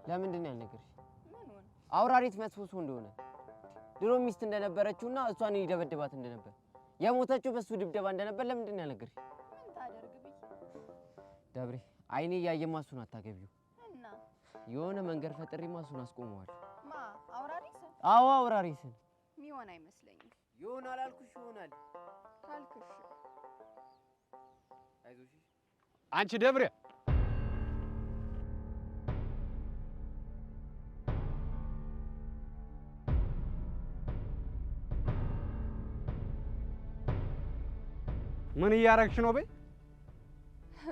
ለምንድን ነው ያልነገርሽ? አውራሪት መጥፎ ሰው እንደሆነ ድሮ ሚስት እንደነበረችውና እሷን ይደበድባት እንደነበር የሞተችው በሱ ድብደባ እንደነበር ለምንድን ነው ያልነገርሽ? ምን ታደርግ ብዬ ደብሬ አይኔ ያየማ እሱን አታገቢው እና የሆነ መንገድ ፈጥሬማ እሱን አስቆመዋል። ማ አውራሪስ? አዎ አውራሪስን ሚሆን አይመስለኝም። ይሆናል አልኩሽ ይሆናል ካልክሽ አይዞሽ አንቺ ደብሬ ምን እያረግሽ ነው? በይ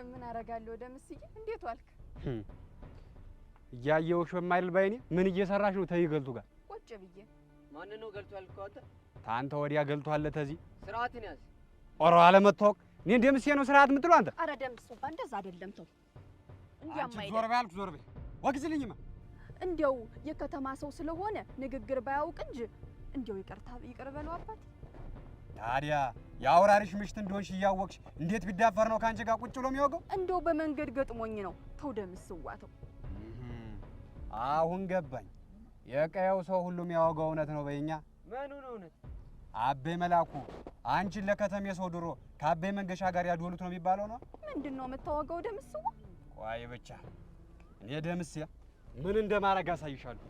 ምን አረጋለሁ? ደምስዬ እንዴት ዋልክ? እያየሁሽ በማይል ባይኔ ምን እየሰራሽ ነው? ተይ ገልቱ ጋር ቁጭ ብዬ። ማን ነው ገልቱ ያልከው አንተ? ታንተ ወዲያ ገልቱ አለ ተዚህ ስርዓትን ያዝ። ኦሮ አለመታወቅ እኔ እንደምስዬ ነው ስርዓት የምትለው አንተ? አረ ደምስ እንኳን እንደዛ አይደለም ተው። እንዲያማ አይደለም። ዞር በይ አልኩ ዞር በይ። ወግዝልኝማ እንዲያው የከተማ ሰው ስለሆነ ንግግር ባያውቅ እንጂ እንዲያው ይቅር በለው አባቴ። ታዲያ የአውራሪሽ ምሽት እንደሆንሽ እያወቅሽ እንዴት ቢዳፈር ነው ካንቺ ጋር ቁጭ ብሎ የሚወገው? እንደው በመንገድ ገጥሞኝ ነው። ተው ደምስዋ ተው። አሁን ገባኝ። የቀየው ሰው ሁሉም ያወጋው እውነት ነው በይኛ። ምኑ ነው እውነት? አቤ መላኩ አንቺን ለከተሜ ሰው ድሮ ከአቤ መንገሻ ጋር ያድወሉት ነው የሚባለው ነው። ምንድነው የምታወጋው ደምስዋ? ቆይ ብቻ እኔ ደምስ ምን እንደማረግ አሳይሻለሁ።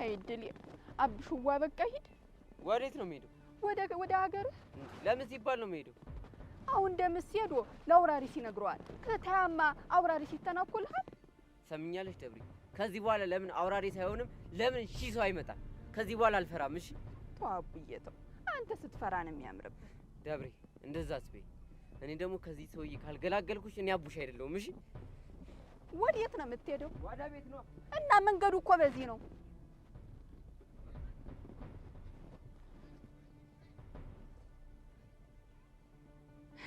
አይ ድል አብሽዋ በቃ ሂድ። ወዴት ነው የምሄደው? ወደ ሀገር። ለምን ሲባል ነው የምሄደው? አሁን ደምስ ሄዶ ለአውራሪስ ይነግረዋል። ከታማ አውራሪስ ይተናኮልሃል። ሰምኛለሽ ደብሬ፣ ከዚህ በኋላ ለምን አውራሪስ አይሆንም? ለምን ሺህ ሰው አይመጣም? ከዚህ በኋላ አልፈራም። እሺ ተው አቡዬ ተው። አንተ ስትፈራ ነው የሚያምርብህ። ደብሬ እንደዛ አትበይ። እኔ ደግሞ ከዚህ ሰውዬ ካልገላገልኩሽ እኔ አቡሽ አይደለሁም። እሺ ወዴት ነው የምትሄደው? ወደ ቤት ነው። እና መንገዱ እኮ በዚህ ነው።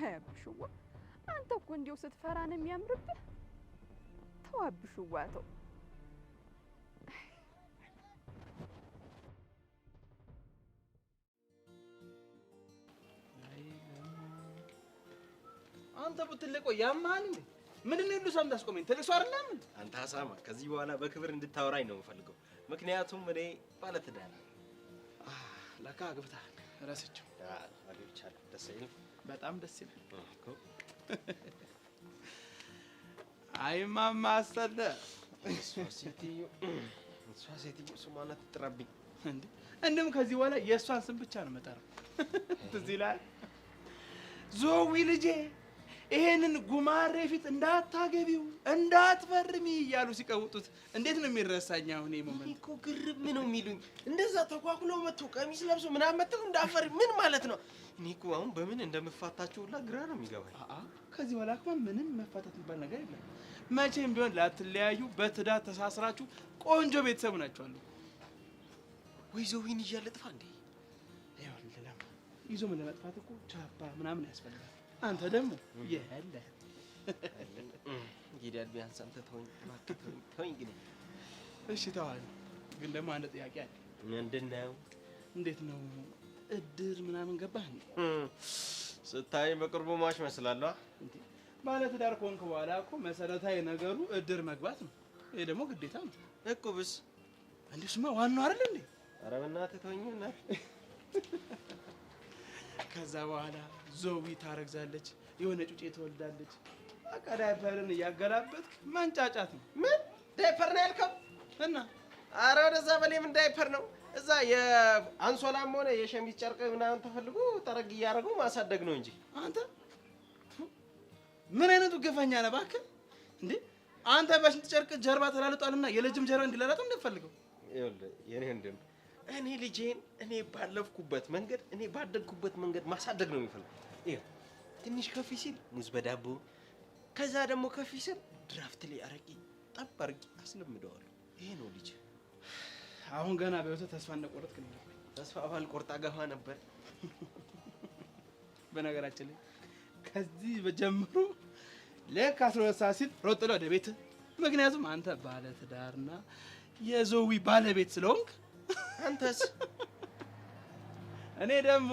አብሽዋ አንተ እኮ እንዲያው ስትፈራ ነው የሚያምርብህ። ተው አብሽዋ ተው። አንተ ብትልቆ ያማን እንዴ? ምንድነው ሁሉ ሰው እንዳስቆመኝ ትልቅ ሰው አይደለም እንዴ? አንተ ሀሳማ ከዚህ በኋላ በክብር እንድታወራኝ ነው የምፈልገው። ምክንያቱም እኔ ባለትዳር ነኝ። ለካ አግብተሃል። ረስቼው። አግብቻለሁ። ደስ አይልም? በጣም ደስ ይላል እኮ። አይ ማማ አሰለ እሷ ሴትዮ ስሟን አትጥራብኝ እንዴ? እንደም ከዚህ በኋላ የእሷን ስም ብቻ ነው የምጠራው። ትዝ ይላል ዞዊ ልጄ ይሄንን ጉማሬ ፊት እንዳታገቢው እንዳትፈርሚ እያሉ ሲቀውጡት እንዴት ነው የሚረሳኝ? አሁን ይሄ ሞመንት እኮ ግርም ነው የሚሉኝ። እንደዛ ተኳኩለው መጥቶ ቀሚስ ለብሶ ምናምን መጥተው እንዳፈር ምን ማለት ነው? እኔ እኮ አሁን በምን እንደምፋታቸው ሁላ ግራ ነው የሚገባኝ። ከዚህ በኋላ እኮ ምንም መፋታት የሚባል ነገር የለም። መቼም ቢሆን ላትለያዩ በትዳር ተሳስራችሁ ቆንጆ ቤተሰብ ናችሁ አሉ። ወይ ዞዊን ይያለጥፋ እንዴ? ይዞ ምን ለመጥፋት እኮ ቻፓ ምናምን ያስፈልጋል። አንተ ደግሞ የለ እንግዲህ ቢያንስ አንተ ተወኝ ተወኝ ግን እሺ ተዋል። ግን ደግሞ አንድ ጥያቄ አለ። ምንድነው? እንዴት ነው እድር ምናምን ገባህ እንዴ? ስታይ በቅርቡ ማሽ መስላለህ እንዴ? ባለ ትዳር ኮንክ በኋላ እኮ መሰረታዊ ነገሩ እድር መግባት ነው። ይሄ ደግሞ ግዴታ ነው። እቁብስ እንዴስማ ዋናው አይደል እንዴ? ኧረ በእናትህ ተወኝና ከዛ በኋላ ዞዊ ታረግዛለች፣ የሆነ ጩጬ ትወልዳለች። በቃ ዳይፐርን እያገላበጥክ መንጫጫት ነው። ምን ዳይፐር ነው ያልከው? እና ኧረ ወደዛ በላይ ምን ዳይፐር ነው? እዛ የአንሶላም ሆነ የሸሚዝ ጨርቅ ምናምን ተፈልጎ ጠረግ እያደረጉ ማሳደግ ነው እንጂ። አንተ ምን አይነቱ ገፋኛ ነህ እባክህ እንዴ? አንተ በሽንት ጨርቅ ጀርባ ተላልጧልና የልጅም ጀርባ እንዲላላጥ እንደፈልገው። ይኸውልህ የኔ ወንድም እኔ ልጄን እኔ ባለፍኩበት መንገድ እኔ ባደግኩበት መንገድ ማሳደግ ነው የሚፈልገው። ይኸው ትንሽ ከፍ ሲል ሙዝ በዳቦ ከዛ ደግሞ ከፍ ሲል ድራፍት ላይ አረቄ ጠብ አድርጌ አስለምደዋለሁ። ይሄ ነው ልጅ። አሁን ገና በህይወት ተስፋ እንደቆረጥክ ነው። ተስፋ ባልቆርጥ አገባ ነበር። በነገራችን ላይ ከዚህ በጀምሮ ለካ 12 ሰዓት ሲል ሮጥ ብለህ ወደ ቤት። ምክንያቱም አንተ ባለ ትዳርና የዞዊ ባለቤት ስለሆንክ። አንተስ? እኔ ደግሞ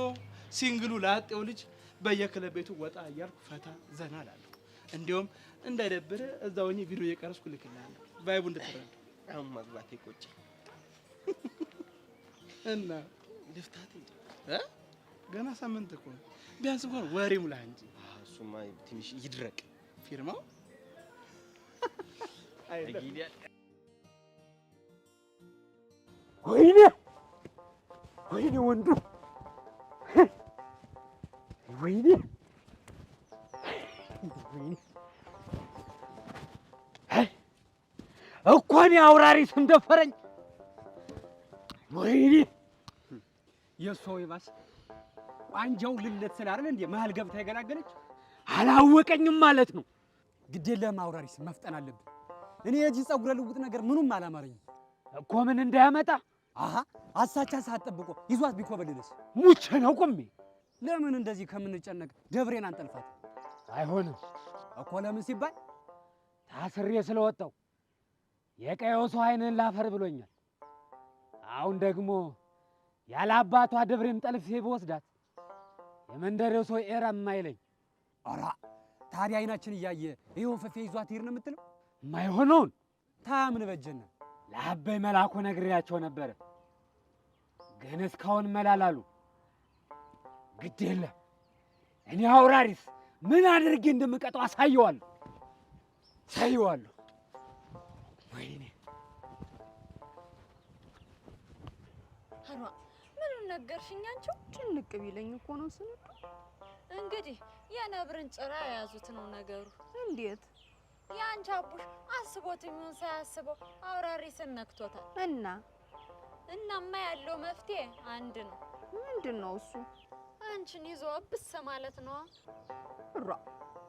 ሲንግሉ ላጤው ልጅ በየክለብ ቤቱ ወጣ እያልኩ ፈታ ዘና እላለሁ። እንዲያውም እንዳይደብርህ እዛው ሆኜ ቪዲዮ እየቀረስኩ ልክልሃለሁ ቫይቡ እንድትረዳ። አሁን ማግባቴ ቆጭ እና ልፍታት እንጂ ገና ሳምንት እኮ ቢያንስ እንኳን ወሬ ሙላ እንጂ እሱማ ትንሽ ይድረቅ ፊርማው አይጊዲያ ወይኔ ወንዱ ወይኔ እኮኔ አውራሪ ስም ደፈረኝ። ወይኔ የሰው ይባስ አንጃው ልለት ስላረለ እንዴ መሃል ገብታ የገላገለች አላወቀኝም ማለት ነው። ግድ የለም አውራሪ ስም መፍጠን አለብን። እኔ የዚህ ጸጉረ ልውጥ ነገር ምኑም አላማረኝም እኮ ምን እንዳያመጣ አሳቻ ሳትጠብቆ ይዟት ቢኮበልልስ ሙቼ ነው ቆሜ። ለምን እንደዚህ ከምንጨነቅ ደብሬን አንጠልፋት? አይሆንም እኮ ለምን ሲባል ታስሬ ስለወጣው የቀየው ሰው አይነን ላፈር ብሎኛል። አሁን ደግሞ ያለ አባቷ ደብሬን ጠልፌ በወስዳት የመንደሬው ሰው ኤራም አይለኝ። ኧረ ታዲያ አይናችን እያየ ይሄው ፈፌ ይዟት ይር ነው የምትለው? ማይሆነውን ታምን በጀነ ለአበይ መላኩ ነግሬያቸው ነበር፣ ግን እስካሁን መላላሉ። ግድ የለም እኔ አውራሪስ ምን አድርጌ እንደምቀጣው አሳየዋለሁ። ወይኔ ሀኗ ምን ነገርሽኝ? አንቺው ጭንቅ ቢለኝ እኮ ነው ስንዱ። እንግዲህ የነብርን ጭራ የያዙት ነው ነገሩ። እንዴት የአንቺ አቡሽ አስቦት የሚሆን ሳያስበው አውራሪስን ነክቶታል። እናማ ያለው መፍትሄ አንድ ነው። ምንድነው እሱ? አንቺን ይዞ ብስ ማለት ነው።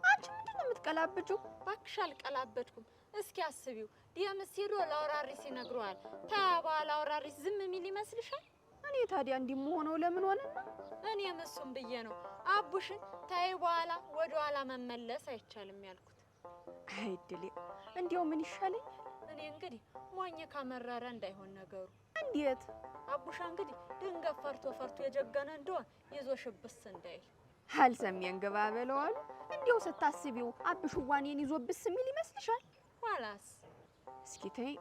አንቺ ምንድነው የምትቀላብጂው? እባክሽ አልቀላበድኩም። እስኪ አስቢው፣ ደምስ ሄዶ ለአውራሪስ ይነግረዋል። ታባል አውራሪስ ዝም የሚል ይመስልሻል? እኔ ታዲያ እንዲምሆነው ለምን ሆነና? እኔ እሱም ብዬ ነው አቡሽን ታይ በኋላ ወደ ኋላ መመለስ አይቻልም ያልኩት። አይድሌ እንዲያው ምን ይሻለኝ? እኔ እንግዲህ ሞኝ ካመረረ እንዳይሆን ነገሩ። እንዴት? አቡሻ እንግዲህ ድንገት ፈርቶ የጀገነ እንደሆነ ይዞ ሽብስ እንዳይል አልሰሚያን ገባ በለዋል። እንዲያው ስታስቢው አብሽዋኔን ይዞ ብስ የሚል ይመስልሻል? ኋላስ እስኪ ተይ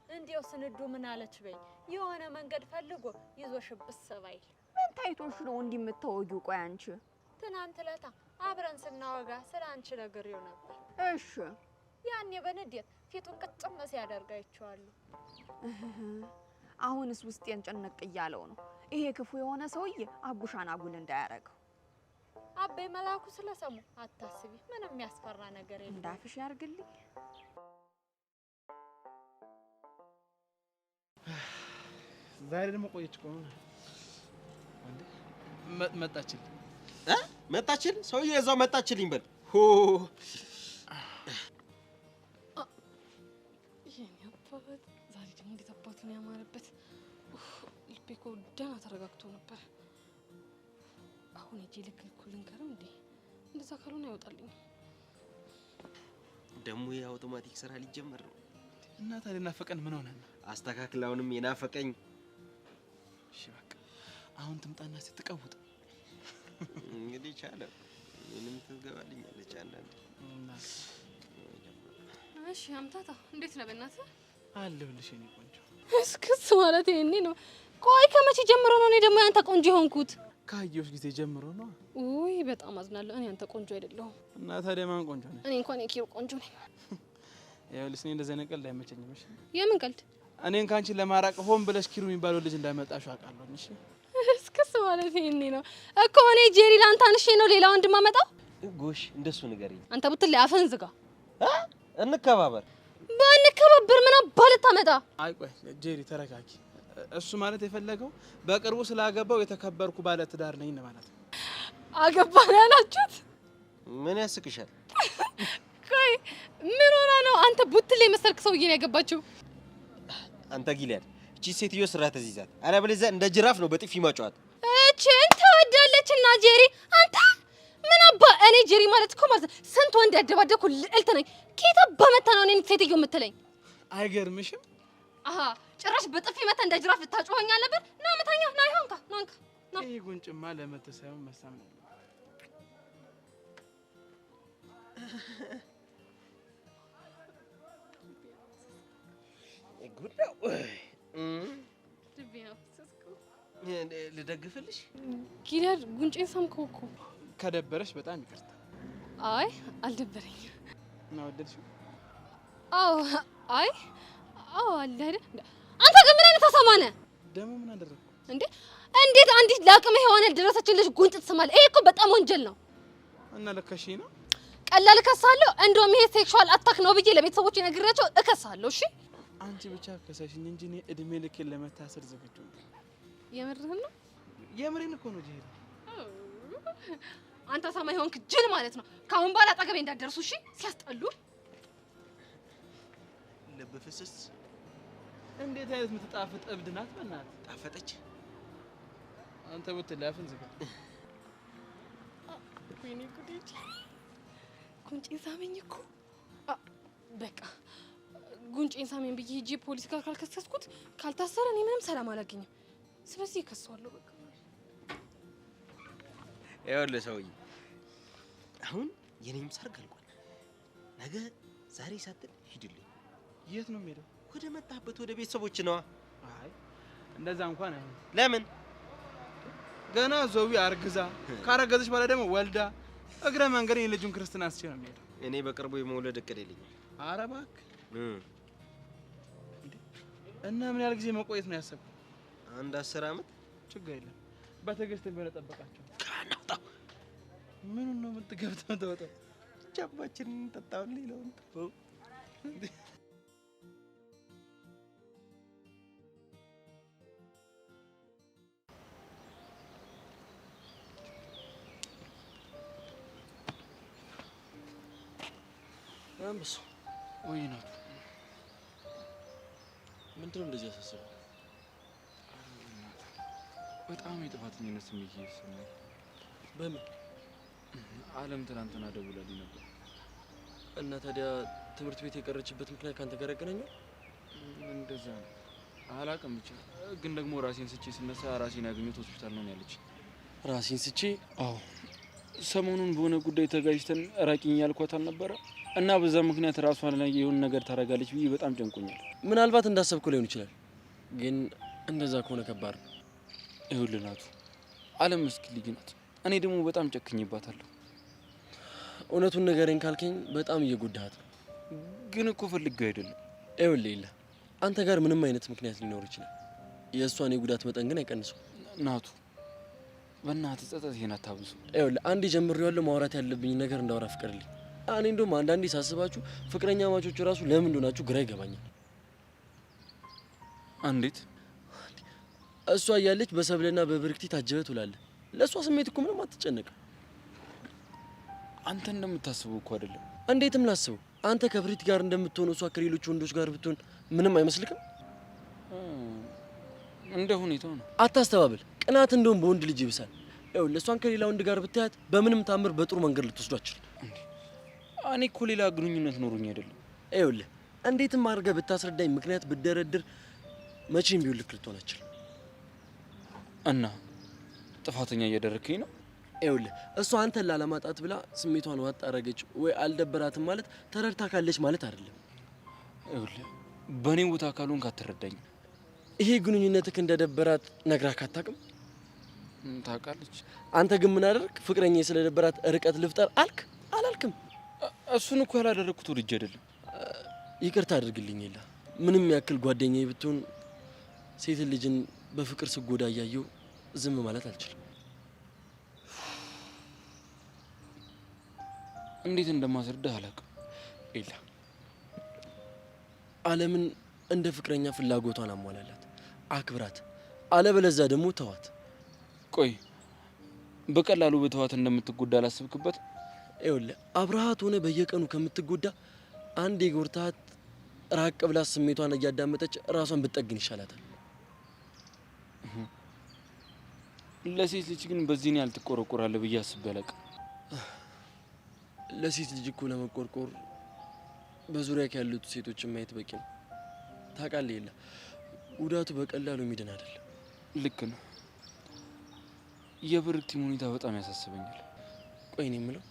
እንዲያው ስንዱ ምን አለች በይ፣ የሆነ መንገድ ፈልጎ ይዞ ሽብስ ባይል። ምን ታይቶሽ ነው እንዲህ የምታወጊው? ቆይ አንቺ ትናንት ለታ አብረን ስናወጋ ስለ አንቺ ነግሬው ነበር። እሺ ያኔ በንዴት ፊቱን ቅጭም ሲያደርግ አይቼዋለሁ። አሁንስ ውስጤን ጨነቅ እያለው ነው። ይሄ ክፉ የሆነ ሰውዬ አቡሻን አጉል እንዳያረገው። አበይ መላኩ ስለሰሙ አታስቢ፣ ምንም የሚያስፈራ ነገር የለም። እንዳፍሽ ያርግልኝ። ዛሬ ደግሞ ቆየች እኮ መጣችል ሰውዬ እዛው መጣችልኝ በል ሆ ዛሬ ደግሞ እንዴት አባቱን ያማረበት። ልቤ እኮ ደህና ተረጋግቶ ነበር። አሁን እጄ ልክ ልንገርም እንዴ? እንደዛ ካልሆነ አይወጣልኝ። ደግሞ የአውቶማቲክ ስራ ሊጀመር ነው እና ታዲያ ናፈቀን ምን ሆነ? አስተካክላውንም የናፈቀኝ። እሺ በቃ አሁን ትምጣና ስትቀውጥ እንግዲህ ቻለ ምንም ትገባልኛለች አንዳንዴ። እሺ አምታታ እንዴት ነው በእናትህ? አለሁልሽ የኔ ቆንጆ። እስክስ ማለት ይሄኔ ነው። ቆይ ከመቼ ጀምሮ ነው እኔ ደግሞ ያንተ ቆንጆ የሆንኩት? ካየሁሽ ጊዜ ጀምሮ ነው። ውይ በጣም አዝናለሁ። እኔ አንተ ቆንጆ አይደለሁም። እና ታዲያ ማን ቆንጆ ነሽ? እኔ እንኳን የኪሩ ቆንጆ ነኝ። ይኸውልሽ እኔ እንደዚህ አይነት ቀልድ አይመቸኝም። እሺ የምን ቀልድ? እኔን ካንቺ ለማራቅ ሆን ብለሽ ኪሩ የሚባለው ልጅ እንዳይመጣሽ አውቃለሁ። እሺ እስክስ ማለት ይሄኔ ነው እኮ። እኔ ጄሪ ላንተ አንሼ ነው ሌላ ወንድ ማመጣው? ጎሽ እንደሱ ንገሪኝ። አንተ ቡትል አፈን ዝጋ። እንከባበር። ባንከባበር ምን አባል ታመጣ? አይ ቆይ ጄሪ ተረጋጊ። እሱ ማለት የፈለገው በቅርቡ ስላገባው የተከበርኩ ባለ ትዳር ነኝ ማለት ነው። አገባህ ያላችሁት? ምን ያስቅሻል? ቆይ ምን ሆና ነው አንተ ቡትል የመሰልክ ሰውዬ ነው ያገባችው? አንተ ጊሊያድ እቺ ሴትዮ ስራ ተይዛት፣ አለበለዚያ እንደ ጅራፍ ነው በጥፊ ማጫወት። እቺን ተወዳለችና ጄሪ አንተ ምን አባ እኔ ጄሪ ማለት እኮ ማለት ስንት ወንድ ያደባደኩ ልዕልት ነኝ። ኬታ በመታ ነው እኔን ሴትዮ የምትለኝ? አይገርምሽም? አሃ ጭራሽ በጥፊ መታ እንደ ጅራፍ ልታጮኸኝ ነበር። ና መታኛ ና ይሆንካ ናንካ ና። ይሄ ጉንጭማ ለመተሳየው መሳም ነው። ጉዳው ልቤ አፈሰስኩ። ልደግፍልሽ? ጊዳድ ጉንጬን ሳምከው እኮ። ከደበረሽ በጣም ይቅርታ። አይ አልደበረኝም። እና ወደድሽው? አዎ አይ አዎ አለ አይደል? አንተ ግን ምን አይነት አሳማ ነህ? ደግሞ ምን አደረኩ እንዴ? እንዴት አንዲት ለአቅመ ሔዋን ያልደረሰችን ልጅ ጉንጭ ትስማለህ? ይሄ እኮ በጣም ወንጀል ነው። እና ለከሺ ነው? ቀላል እከሳለሁ። እንደውም ይሄ ሴክሹዋል አታክ ነው ብዬ ለቤተሰቦቼ ነግሬያቸው እከሳለሁ። እሺ አንቺ ብቻ ከሰሽኝ እንጂ እኔ እድሜ ልኬን ለመታሰር ዝግጁ ነኝ። የምርህን ነው? የምሬን እኮ ነው ጂሄድ። አንተ አሳማ የሆንክ ጅል ማለት ነው። ከአሁን በኋላ አጠገቤ እንዳትደርሱ እሺ። ሲያስጠሉ። ልብ ፍስስ እንዴት አይነት የምትጣፍጥ እብድ ናት በእናትህ። ጣፈጠች። አንተ ብትላፍን ዝጋ። ወይኔ ጉዴ! ጉንጬን ሳመኝ እኮ። በቃ ጉንጬን ሳመኝ ብዬ ሂጂ ፖሊስ ጋር ካልከሰስኩት ካልታሰረ እኔ ምንም ሰላም አላገኝም። ስለዚህ እከሰዋለሁ በቃ። ይኸውልህ ሰውዬ፣ አሁን የኔም ሰርግ አልቋል። ነገ ዛሬ ሳትል ሂድልኝ። የት ነው የምሄደው? ወደ መጣህበት ወደ ቤተሰቦች ነዋ። አይ እንደዛ እንኳን አይሆንም። ለምን? ገና ዞዊ አርግዛ ካረገዘች በኋላ ደግሞ ወልዳ እግረ መንገድ የልጁን ክርስትና አስቼ ነው የምሄደው። እኔ በቅርቡ የመውለድ እቅድ የለኝም። ኧረ እባክህ። እና ምን ያህል ጊዜ መቆየት ነው ያሰብኩት? አንድ 10 ዓመት። ችግር የለም በትዕግስት ቢሆን ጠበቃቸው። ካናውጣው ምኑን ነው የምትገብተው? ተወጣው ቻባችንን ጠጣውልኝ ነው እንዴ? አንበሳ ወይ ነው ምንድነው እንደዚህ ያሳሰበው? በጣም የጥፋተኝነት ስሜት እየተሰማኝ። በምን? አለም ትናንትና ደውላልኝ ነበር። እና ታዲያ ትምህርት ቤት የቀረችበት ምክንያት ካንተ ጋር ያገናኘው? እንደዛ ነው አላውቅም። ብቻ ግን ደግሞ ራሴን ስቼ ስነሳ ራሴን ያገኘሁት ሆስፒታል ነው ያለች። ራሴን ስቼ? አዎ ሰሞኑን በሆነ ጉዳይ ተጋጅተን ራቂኝ ያልኳት አልነበረ? እና በዛ ምክንያት ራሷን ላይ የሆነ ነገር ታረጋለች ብዬ በጣም ጨንቆኛል። ምናልባት እንዳሰብኩ ሊሆን ይችላል፣ ግን እንደዛ ከሆነ ከባድ ነው። ይኸውልህ ናቱ፣ አለም ምስኪን ልጅ ናት። እኔ ደግሞ በጣም ጨክኜባታለሁ። እውነቱን ንገረኝ ካልከኝ በጣም እየጎዳሃት ነው። ግን እኮ ፈልጌው አይደለም። ይኸውልህ የለ አንተ ጋር ምንም አይነት ምክንያት ሊኖር ይችላል፣ የእሷን የጉዳት መጠን ግን አይቀንሰው። ናቱ በእናትህ ጸጸቴን አታብዙ። ይኸውልህ አንዴ ጀምሬዋለሁ፣ ማውራት ያለብኝ ነገር እንዳወራ ፍቀድልኝ። እኔ እንደውም አንዳንዴ ሳስባችሁ ፍቅረኛ ማቾች ራሱ ለምን እንደሆናችሁ ግራ ይገባኛል። እንዴት? እሷ እያለች በሰብለና በብርክቲ ታጀበ ትውላለህ። ለእሷ ስሜት እኮ ምንም አትጨነቅም። አንተ እንደምታስበው እኮ አይደለም። እንዴትም ላስበው። አንተ ከብሪት ጋር እንደምትሆነው እሷ ከሌሎች ወንዶች ጋር ብትሆን ምንም አይመስልክም? እንደ ሁኔታው ነው። አታስተባብል። ቅናት እንደውም በወንድ ልጅ ይብሳል። ይኸውልህ እሷን ከሌላ ወንድ ጋር ብታያት በምንም ታምር በጥሩ መንገድ ልትወስዷ አትችልም። እኔ እኮ ሌላ ግንኙነት ኖሮኝ አይደለም። ይኸውልህ እንዴትም አድርገህ ብታስረዳኝ ምክንያት ብደረድር መቼም ቢሆን ልክ ልትሆን አትችልም። እና ጥፋተኛ እያደረግከኝ ነው። ይኸውልህ እሷ አንተን ላለማጣት ብላ ስሜቷን ዋጥ አረገች ወይ አልደበራትም ማለት ተረድታ ካለች ማለት አይደለም። ይኸውልህ በእኔ ቦታ ካልሆንክ አትረዳኝም። ይሄ ግንኙነትህ እንደደበራት ነግራህ አታውቅም? ታውቃለች። አንተ ግን ምን አደረግ? ፍቅረኛ ስለደበራት ርቀት ልፍጠር አልክ? አላልክም? እሱን እኮ ያላደረግኩት ወድጄ አይደለም። ይቅርታ አድርግልኝ። የለ ምንም ያክል ጓደኛዬ ብትሆን ሴት ልጅን በፍቅር ስጎዳ እያየው ዝም ማለት አልችልም። እንዴት እንደማስረዳህ አላውቅም። የለ አለምን እንደ ፍቅረኛ ፍላጎቷን አሟላላት፣ አክብራት። አለበለዚያ ደግሞ ተዋት። ቆይ በቀላሉ በተዋት እንደምትጎዳ አላሰብክበት? ይኸውልህ አብረሃት ሆነ በየቀኑ ከምትጎዳ አንድ የጎርታት ራቅ ብላ ስሜቷን እያዳመጠች ራሷን ብትጠግን ይሻላታል። ለሴት ልጅ ግን በዚህ ያህል ትቆረቆራለህ ብዬ አስቤ አላውቅም። ለሴት ልጅ እኮ ለመቆርቆር በዙሪያ ያሉት ሴቶችን ማየት በቂ ነው። ታውቃለህ የለ ጉዳቱ በቀላሉ የሚድን አይደለም። ልክ ነው። የብርክቲም ሁኔታ በጣም ያሳስበኛል። ቆይ እኔ የምለው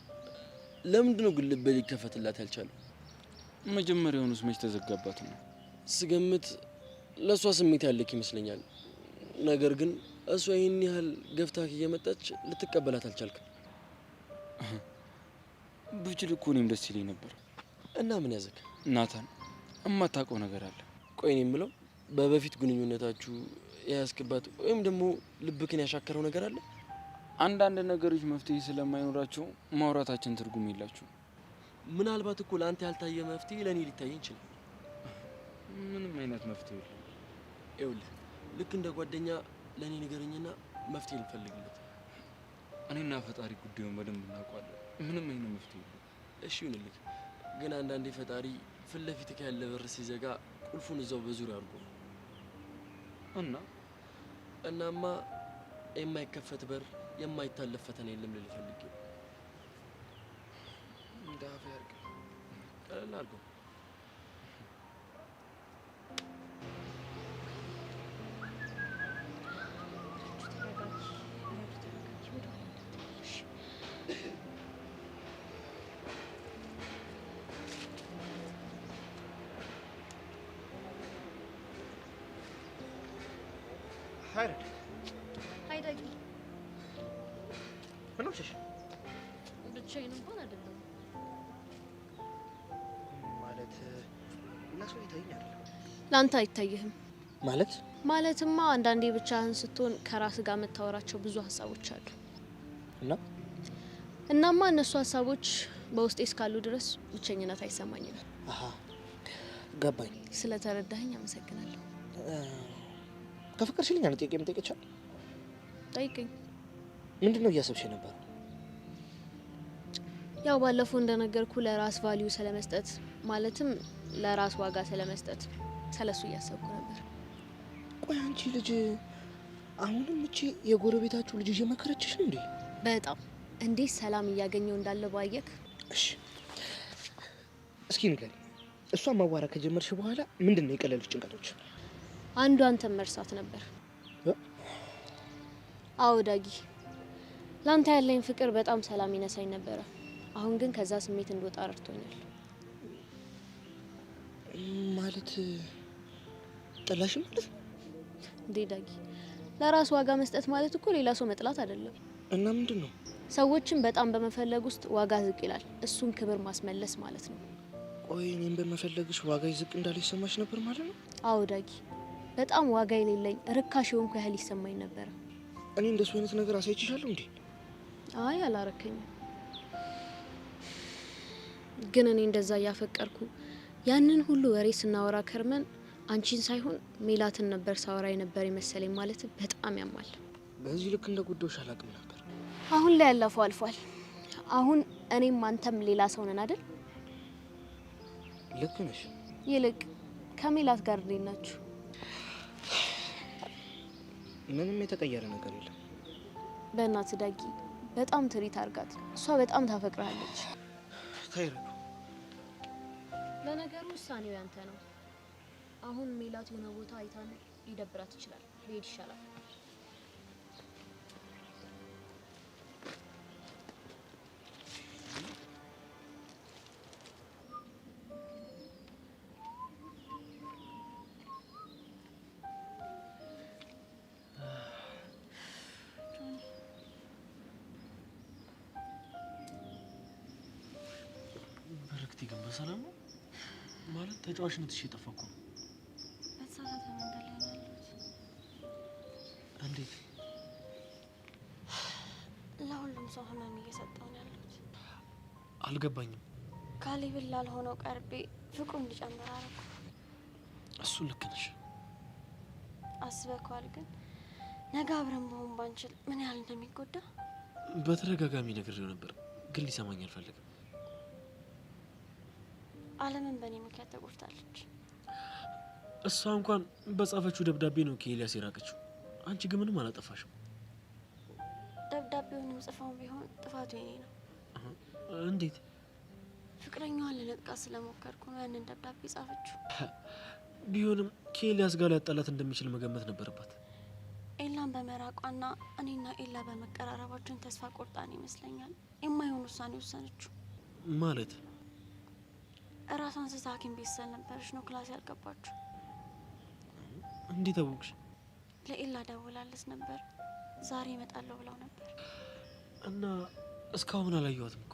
ለምንድን ነው ግን ልብ ሊከፈትላት ያልቻለው? መጀመሪያውኑስ መች ተዘጋባት ነው? ስገምት ለእሷ ስሜት ያለክ ይመስለኛል። ነገር ግን እሷ ይህን ያህል ገፍታክ እየመጣች ልትቀበላት አልቻልክም። ብችል እኮ እኔም ደስ ይለኝ ነበር። እና ምን ያዘክ? ናታን እማታውቀው ነገር አለ። ቆይ እኔ የምለው በበፊት ግንኙነታችሁ የያዝክባት ወይም ደግሞ ልብክን ያሻከረው ነገር አለ? አንዳንድ ነገሮች መፍትሄ ስለማይኖራቸው ማውራታችን ትርጉም የላቸው። ምናልባት እኮ ለአንተ ያልታየ መፍትሄ ለእኔ ሊታየኝ ይችላል። ምንም አይነት መፍትሄ የለም። ይኸውልህ ልክ እንደ ጓደኛ ለእኔ ንገረኝና መፍትሄ ልፈልግለት። እኔና ፈጣሪ ጉዳዩን በደንብ እናውቀዋለን። ምንም አይነት መፍትሄ የለም። እሺ ይሁንልህ፣ ግን አንዳንዴ ፈጣሪ ፊት ለፊትህ ያለ በር ሲዘጋ ቁልፉን እዛው በዙሪያ አድርጎ እናማ የማይከፈት በር የማይታለፍ ፈተና የለም ልል ፈልጌ ነው። እንደ አፍ ያርግ ቀለል አድርጎ ሀይረድ አይደቂ ምን ሆነሽ? ብቻዬን እንኳን አይደለም ማለት ለሰው ይታየኛል። ላንተ አይታይህም ማለት ማለትማ አንዳንዴ ብቻህን ስትሆን ከራስ ጋር የምታወራቸው ብዙ ሀሳቦች አሉ እናማ እነሱ ሀሳቦች በውስጤ እስካሉ ድረስ ብቸኝነት አይሰማኝም። አሃ ገባኝ። ስለተረዳኸኝ አመሰግናለሁ። ከፍቅርሽልኝ አንተ ጥያቄ የምጠይቅቻል? ጠይቀኝ። ምንድነው እያሰብሽ ነበር? ያው ባለፈው እንደነገርኩ ለራስ ቫልዩ ስለመስጠት ማለትም ለራስ ዋጋ ስለመስጠት ስለሱ እያሰብኩ ነበር። ቆይ አንቺ ልጅ አሁንም እቺ የጎረቤታችሁ ልጅ እየመከረችሽ ነው እንዴ? በጣም እንዴት ሰላም እያገኘው እንዳለ ባየክ። እሺ እስኪ ንገሪኝ፣ እሷን ማዋራ ከጀመርሽ በኋላ ምንድነው የቀለሉሽ ጭንቀቶች? አንዱ አንተን መርሳት ነበር። አዎ ዳጊ፣ ላንተ ያለኝ ፍቅር በጣም ሰላም ይነሳኝ ነበረ። አሁን ግን ከዛ ስሜት እንድወጣ ረድቶኛል። ማለት ጠላሽ ማለት እንዴ ዳጊ፣ ለራስ ዋጋ መስጠት ማለት እኮ ሌላ ሰው መጥላት አይደለም። እና ምንድነው? ሰዎችን በጣም በመፈለግ ውስጥ ዋጋ ዝቅ ይላል። እሱን ክብር ማስመለስ ማለት ነው። ቆይ እኔም በመፈለግሽ ዋጋ ዝቅ እንዳለ ይሰማሽ ነበር ማለት ነው? አዎ ዳጊ፣ በጣም ዋጋ የሌለኝ ርካሽ የሆንኩ ያህል ይሰማኝ ነበረ። እኔ እንደሱ አይነት ነገር አሳይችሻለሁ እንዴ? አይ አላረከኝም። ግን እኔ እንደዛ እያፈቀርኩ ያንን ሁሉ ወሬ ስናወራ ከርመን አንቺን ሳይሆን ሜላትን ነበር ሳወራ የነበር የመሰለኝ። ማለት በጣም ያማል። በዚህ ልክ እንደ ጉዳዮሽ አላውቅም ነበር። አሁን ላይ ያለፈው አልፏል። አሁን እኔም አንተም ሌላ ሰው ነን አይደል? ልክ ነሽ። ይልቅ ከሜላት ጋር እንዴት ናችሁ? ምንም የተቀየረ ነገር የለም። በእናትህ ዳጊ በጣም ትሪት አርጋት። እሷ በጣም ታፈቅራለች። ታይረዱ። ለነገሩ ውሳኔው ያንተ ነው። አሁን ሜላት የሆነ ቦታ አይታን ሊደብራት ይችላል። ልሄድ ይሻላል። በረክቲ ግን በሰላም ነው ማለት ተጫዋችነትሽ የጠፋ እኮ ነው። በተሳሳተ መንገድ ላይ ነው ያለሁት። እንዴት? ለሁሉም ሰው ህመም እየሰጠው ነው ያለሁት። አልገባኝም። ካሌብን ላልሆነው ቀርቤ ፍቅሩ እንዲጨምር አደረኩ። እሱ ልክ ነሽ። አስበከዋል ግን ነገ አብረን መሆን ባንችል ምን ያህል እንደሚጎዳ? በተደጋጋሚ ነግሬው ነበር ግን ሊሰማኝ አልፈለግም። አለምን በእኔ ምክንያት ተጎድታለች። እሷ እንኳን በጻፈችው ደብዳቤ ነው ከኤልያስ የራቀችው። አንቺ ግን ምንም አላጠፋሽም። ደብዳቤውንም ጽፈው ቢሆን ጥፋቱ የኔ ነው። እንዴት? ፍቅረኛዋን ለነጥቃት ስለሞከርኩ ነው ያንን ደብዳቤ ጻፈችው። ቢሆንም ከኤልያስ ጋር ሊያጣላት እንደሚችል መገመት ነበረባት። ኤላን በመራቋና እኔና ኤላ በመቀራረባችን ተስፋ ቆርጣን ይመስለኛል የማይሆን ውሳኔ ወሰነችው። ማለት እራሷን ስታ ሐኪም ቤት ስለነበረች ነው ክላስ ያልገባችው። እንዴት አወቅሽ? ለኤላ ደውላለች ነበር። ዛሬ እመጣለሁ ብለው ነበር። እና እስካሁን አላየኋትም እኮ።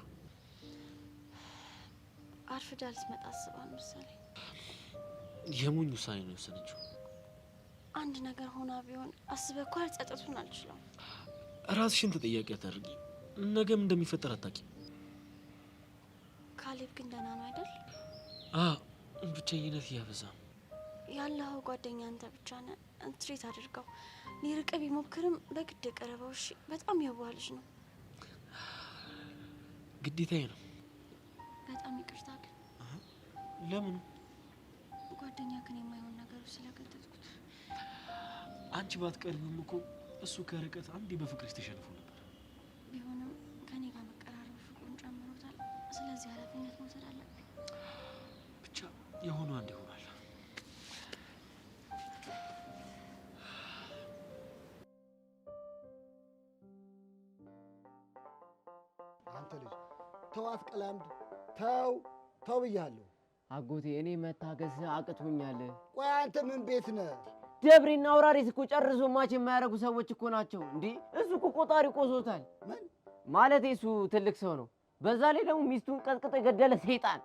አርፍዳ ልትመጣ አስባል መሰለኝ። የሞኝ ውሳኔ ነው የወሰነችው። አንድ ነገር ሆና ቢሆን አስበህ እኮ ጸጸቱን አልችለውም። ራስሽን ተጠያቂ አታድርጊ። ነገም እንደሚፈጠር አታውቂም። ካሌብ ግን ደህና ነው አይደል? ብቸኝነት እያበዛ ያለው ጓደኛ አንተ ብቻ ነህ። ትሪት አድርገው። ሊርቅ ቢሞክርም በግድ ቀረበው። እሺ፣ በጣም የዋህ ልጅ ነው። ግዴታዬ ነው። በጣም ይቅርታ ግን። ለምን? ጓደኛ ግን የማይሆን ነገር ስለገደልኩት። አንቺ ባትቀርብም እኮ እሱ ከርቀት አንዴ በፍቅርሽ ተሸንፎ ነበር። ቢሆንም ከኔ ጋር መቀራረብ ፍቅሩን ጨምሮታል። ስለዚህ ኃላፊነት መውሰድ አለብኝ። ብቻ የሆነው አንድ ይሆናል። አንተ ልጅ ተዋት፣ ቀላምድ ተው ተው ብያለሁ። አጎቴ እኔ መታገስ አቅቶኛል። ቆይ አንተ ምን ቤት ነህ? ደብሬና አውራሪስ እኮ ጨርሶ ማች የማያደርጉ ሰዎች እኮ ናቸው እንዴ። እሱ እኮ ቆጣሪ ቆሶታል። ምን ማለት እሱ ትልቅ ሰው ነው። በዛ ላይ ደግሞ ሚስቱን ቀጥቅጦ የገደለ ሰይጣን።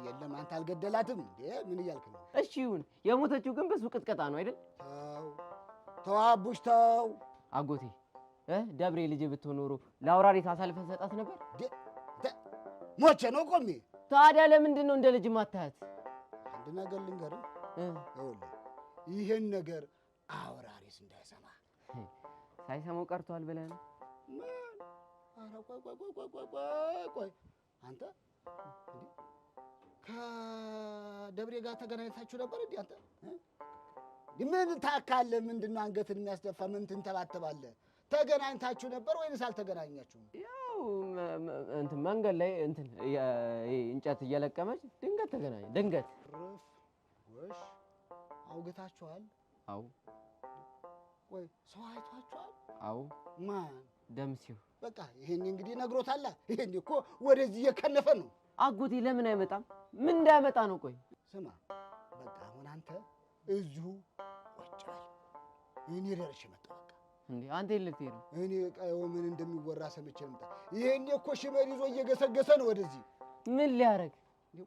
የለም አንተ አልገደላትም እንዴ? ምን እያልክ ነው? እሺ ይሁን፣ የሞተችው ግን በሱ ቅጥቀጣ ነው አይደል? ተው ተው አቡሽ ተው። አጎቴ ደብሬ ልጅ ብትሆን ኖሮ ለአውራሪስ አሳልፈን ሰጣት ነበር። ሞቼ ነው ቆሜ። ታዲያ ለምንድን ነው እንደ ልጅ ማታያት? አንድ ነገር ልንገርህ፣ ይኸውልህ ይሄን ነገር አውራሪስ እንዳይሰማ። ሳይሰማው ቀርቷል ብለህ ነው? ኧረ ቆይ አንተ ከደብሬ ጋር ተገናኝታችሁ ነበር እንዴ? አንተ ምን ታካለህ? ምንድን ነው አንገትን የሚያስደፋ? ምን ትንተባተባለህ? ተገናኝታችሁ ነበር ወይንስ አልተገናኛችሁም? ያው እንትን መንገድ ላይ እንትን እንጨት እየለቀመች ድንገት ተገናኘ። ድንገት ወሽ አውግታችኋል? አው ወይ ሰው አይቷችኋል? አው ማን? ደምሲው። በቃ ይሄን እንግዲህ ነግሮታል። ይሄን እኮ ወደዚህ እየከነፈ ነው። አጎቴ ለምን አይመጣም? ምን እንዳያመጣ ነው? ቆይ ስማ፣ በቃ አሁን አንተ እዚሁ ቁጭ በል። እኔ ደርሼ መጣሁ። በቃ እንዴ አንተ ልትሄድ ነው? እኔ ቀየው ምን እንደሚወራ ሰምቼ ልምጣ። ይሄን እኮ ሽመል ይዞ እየገሰገሰ ነው ወደዚህ። ምን ሊያረግ?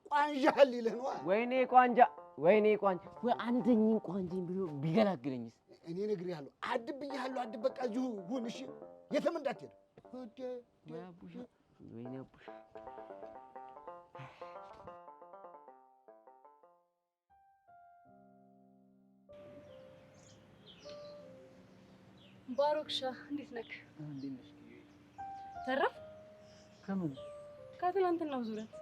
ቋንጃ ሊልህ ነው? ወይኔ ቋንጃ፣ ወይኔ ቋንጃ። ወይ አንደኛን ቋንጃን ብሎ ቢገላግለኝስ? እኔ ነግሬሃለሁ፣ አድብ ብያለሁ። አድብ በቃ እዚሁ ሁን። እሺ፣ የትም እንዳትሄድ። ወይ አቡሻ፣ ወይኔ አቡሻ። ባሮክሻ እንዴት ነህ? እንዴት ነሽ? ተረፍ? ከምን? ከትላንትናው ዙረት።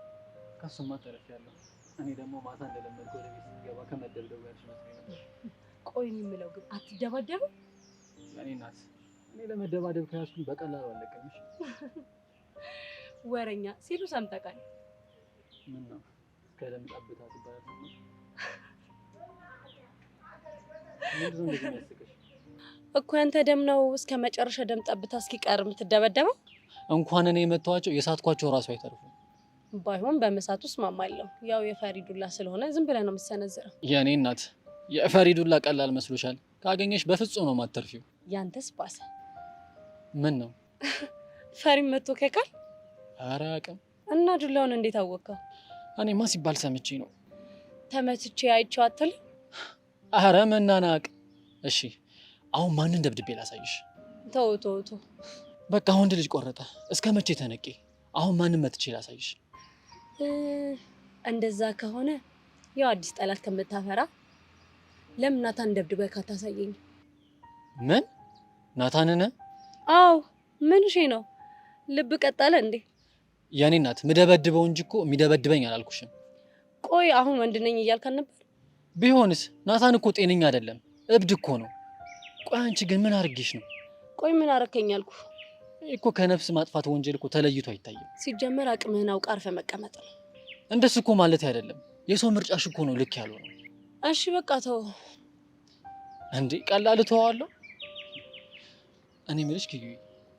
ከሱማ ተረፊያለሁ። እኔ ደግሞ ማታ እንደለመድኩ ወደ ቤት ስገባ ከመደብደቡ ያልሽ መስሎኝ ነበር። ቆይ የምለው ግን አትደባደብም? እኔ እናት እኔ ለመደባደብ ከያዝኩኝ በቀላሉ አለቀምሽ። ወረኛ ሲሉ ሰምተቃል። ምን ነው ከደም ጠብታ ትባላት ነው? ምንድን ነው እንደዚህ የሚያስቅሽ? እኮ ያንተ ደም ነው እስከ መጨረሻ ደም ጠብታ እስኪቀር የምትደበደበው። እንኳን እኔ የመታኋቸው የሳትኳቸው ራሱ አይተርፉም። ባይሆን በመሳት ውስጥ ማማለሁ። ያው የፈሪ ዱላ ስለሆነ ዝም ብለህ ነው የምትሰነዝረው። የኔ እናት የፈሪ ዱላ ቀላል መስሎሻል? ካገኘሽ በፍጹም ነው የማትተርፊው። ያንተስ ባሰ። ምን ነው ፈሪ መቶ ከካል? ኧረ አቅም እና ዱላውን እንዴት አወቀው? እኔማ ሲባል ሰምቼ ነው። ተመትቼ አይቼው አትል? ኧረ መናናቅ። እሺ አሁን ማንን ደብድቤ ላሳይሽ? ተው በቃ ወንድ ልጅ ቆረጠ። እስከ መቼ ተነቄ? አሁን ማንን መትቼ ላሳይሽ? እንደዛ ከሆነ ያው አዲስ ጠላት ከምታፈራ ለምን ናታን ደብድበህ ካታሳየኝ? ምን ናታንን? አዎ ምን እሺ ነው ልብ ቀጣለ እንዴ? የኔ እናት ምደበድበው እንጂ እኮ የሚደበድበኝ አላልኩሽም። ቆይ አሁን ወንድ ነኝ እያልካን ነበር? ቢሆንስ ናታን እኮ ጤነኛ አይደለም፣ እብድ እኮ ነው። ቆይ አንቺ ግን ምን አርግሽ ነው? ቆይ ምን አረከኝ አልኩ እኮ። ከነፍስ ማጥፋት ወንጀል እኮ ተለይቶ አይታይም። ሲጀመር አቅምህን አውቀህ አርፈህ መቀመጥ ነው። እንደሱ እኮ ማለት አይደለም። የሰው ምርጫሽ እኮ ነው ልክ ያለው ነው። እሺ በቃ ተው እንዴ። ቀላል ተዋለሁ። እኔ የምልሽ ኪዩ፣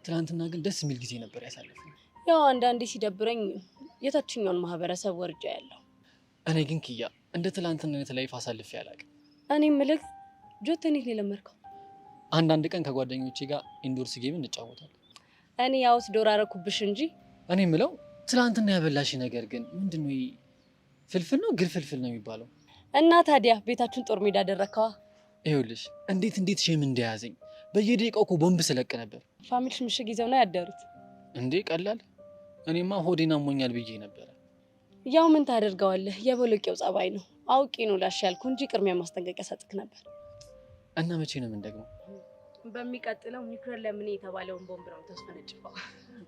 ትናንትና ግን ደስ የሚል ጊዜ ነበር ያሳለፍነው። ያው አንዳንዴ ሲደብረኝ የታችኛውን ማህበረሰብ ወርጃ ያለው። እኔ ግን ኪያ እንደ ትናንትና ላይፍ አሳልፌ አላውቅም። እኔ የምልህ ጆተኒክ ነው የለመድከው? አንዳንድ ቀን ከጓደኞቼ ጋር ኢንዶርስ ጌም እንጫወታለን። እኔ ያውስ ዶር አደረኩብሽ እንጂ። እኔ የምለው ትላንትና ያበላሽ ነገር ግን ምንድን ነው? ፍልፍል ነው ግልፍልፍል ነው የሚባለው? እና ታዲያ ቤታችን ጦር ሜዳ አደረከዋ? ይኸውልሽ እንዴት ሼም እንደያዘኝ በየደቂቃው እኮ ቦምብ ስለቅ ነበር። ፋሚሊሽ ምሽግ ይዘው ነው ያደሩት እንዴ? ቀላል። እኔማ ሆዴን አሞኛል ብዬ ነበረ። ያው ምን ታደርገዋለህ፣ የቦሎቄው ጸባይ ነው። አውቄ ነው ላሽ ያልኩ እንጂ ቅድሚያ ማስጠንቀቂያ ሰጥክ ነበር። እና መቼ ነው ምን ደግሞ? በሚቀጥለው ኒውክሌር ለምን የተባለውን ቦምብ ነው ተስፈነጭፈው።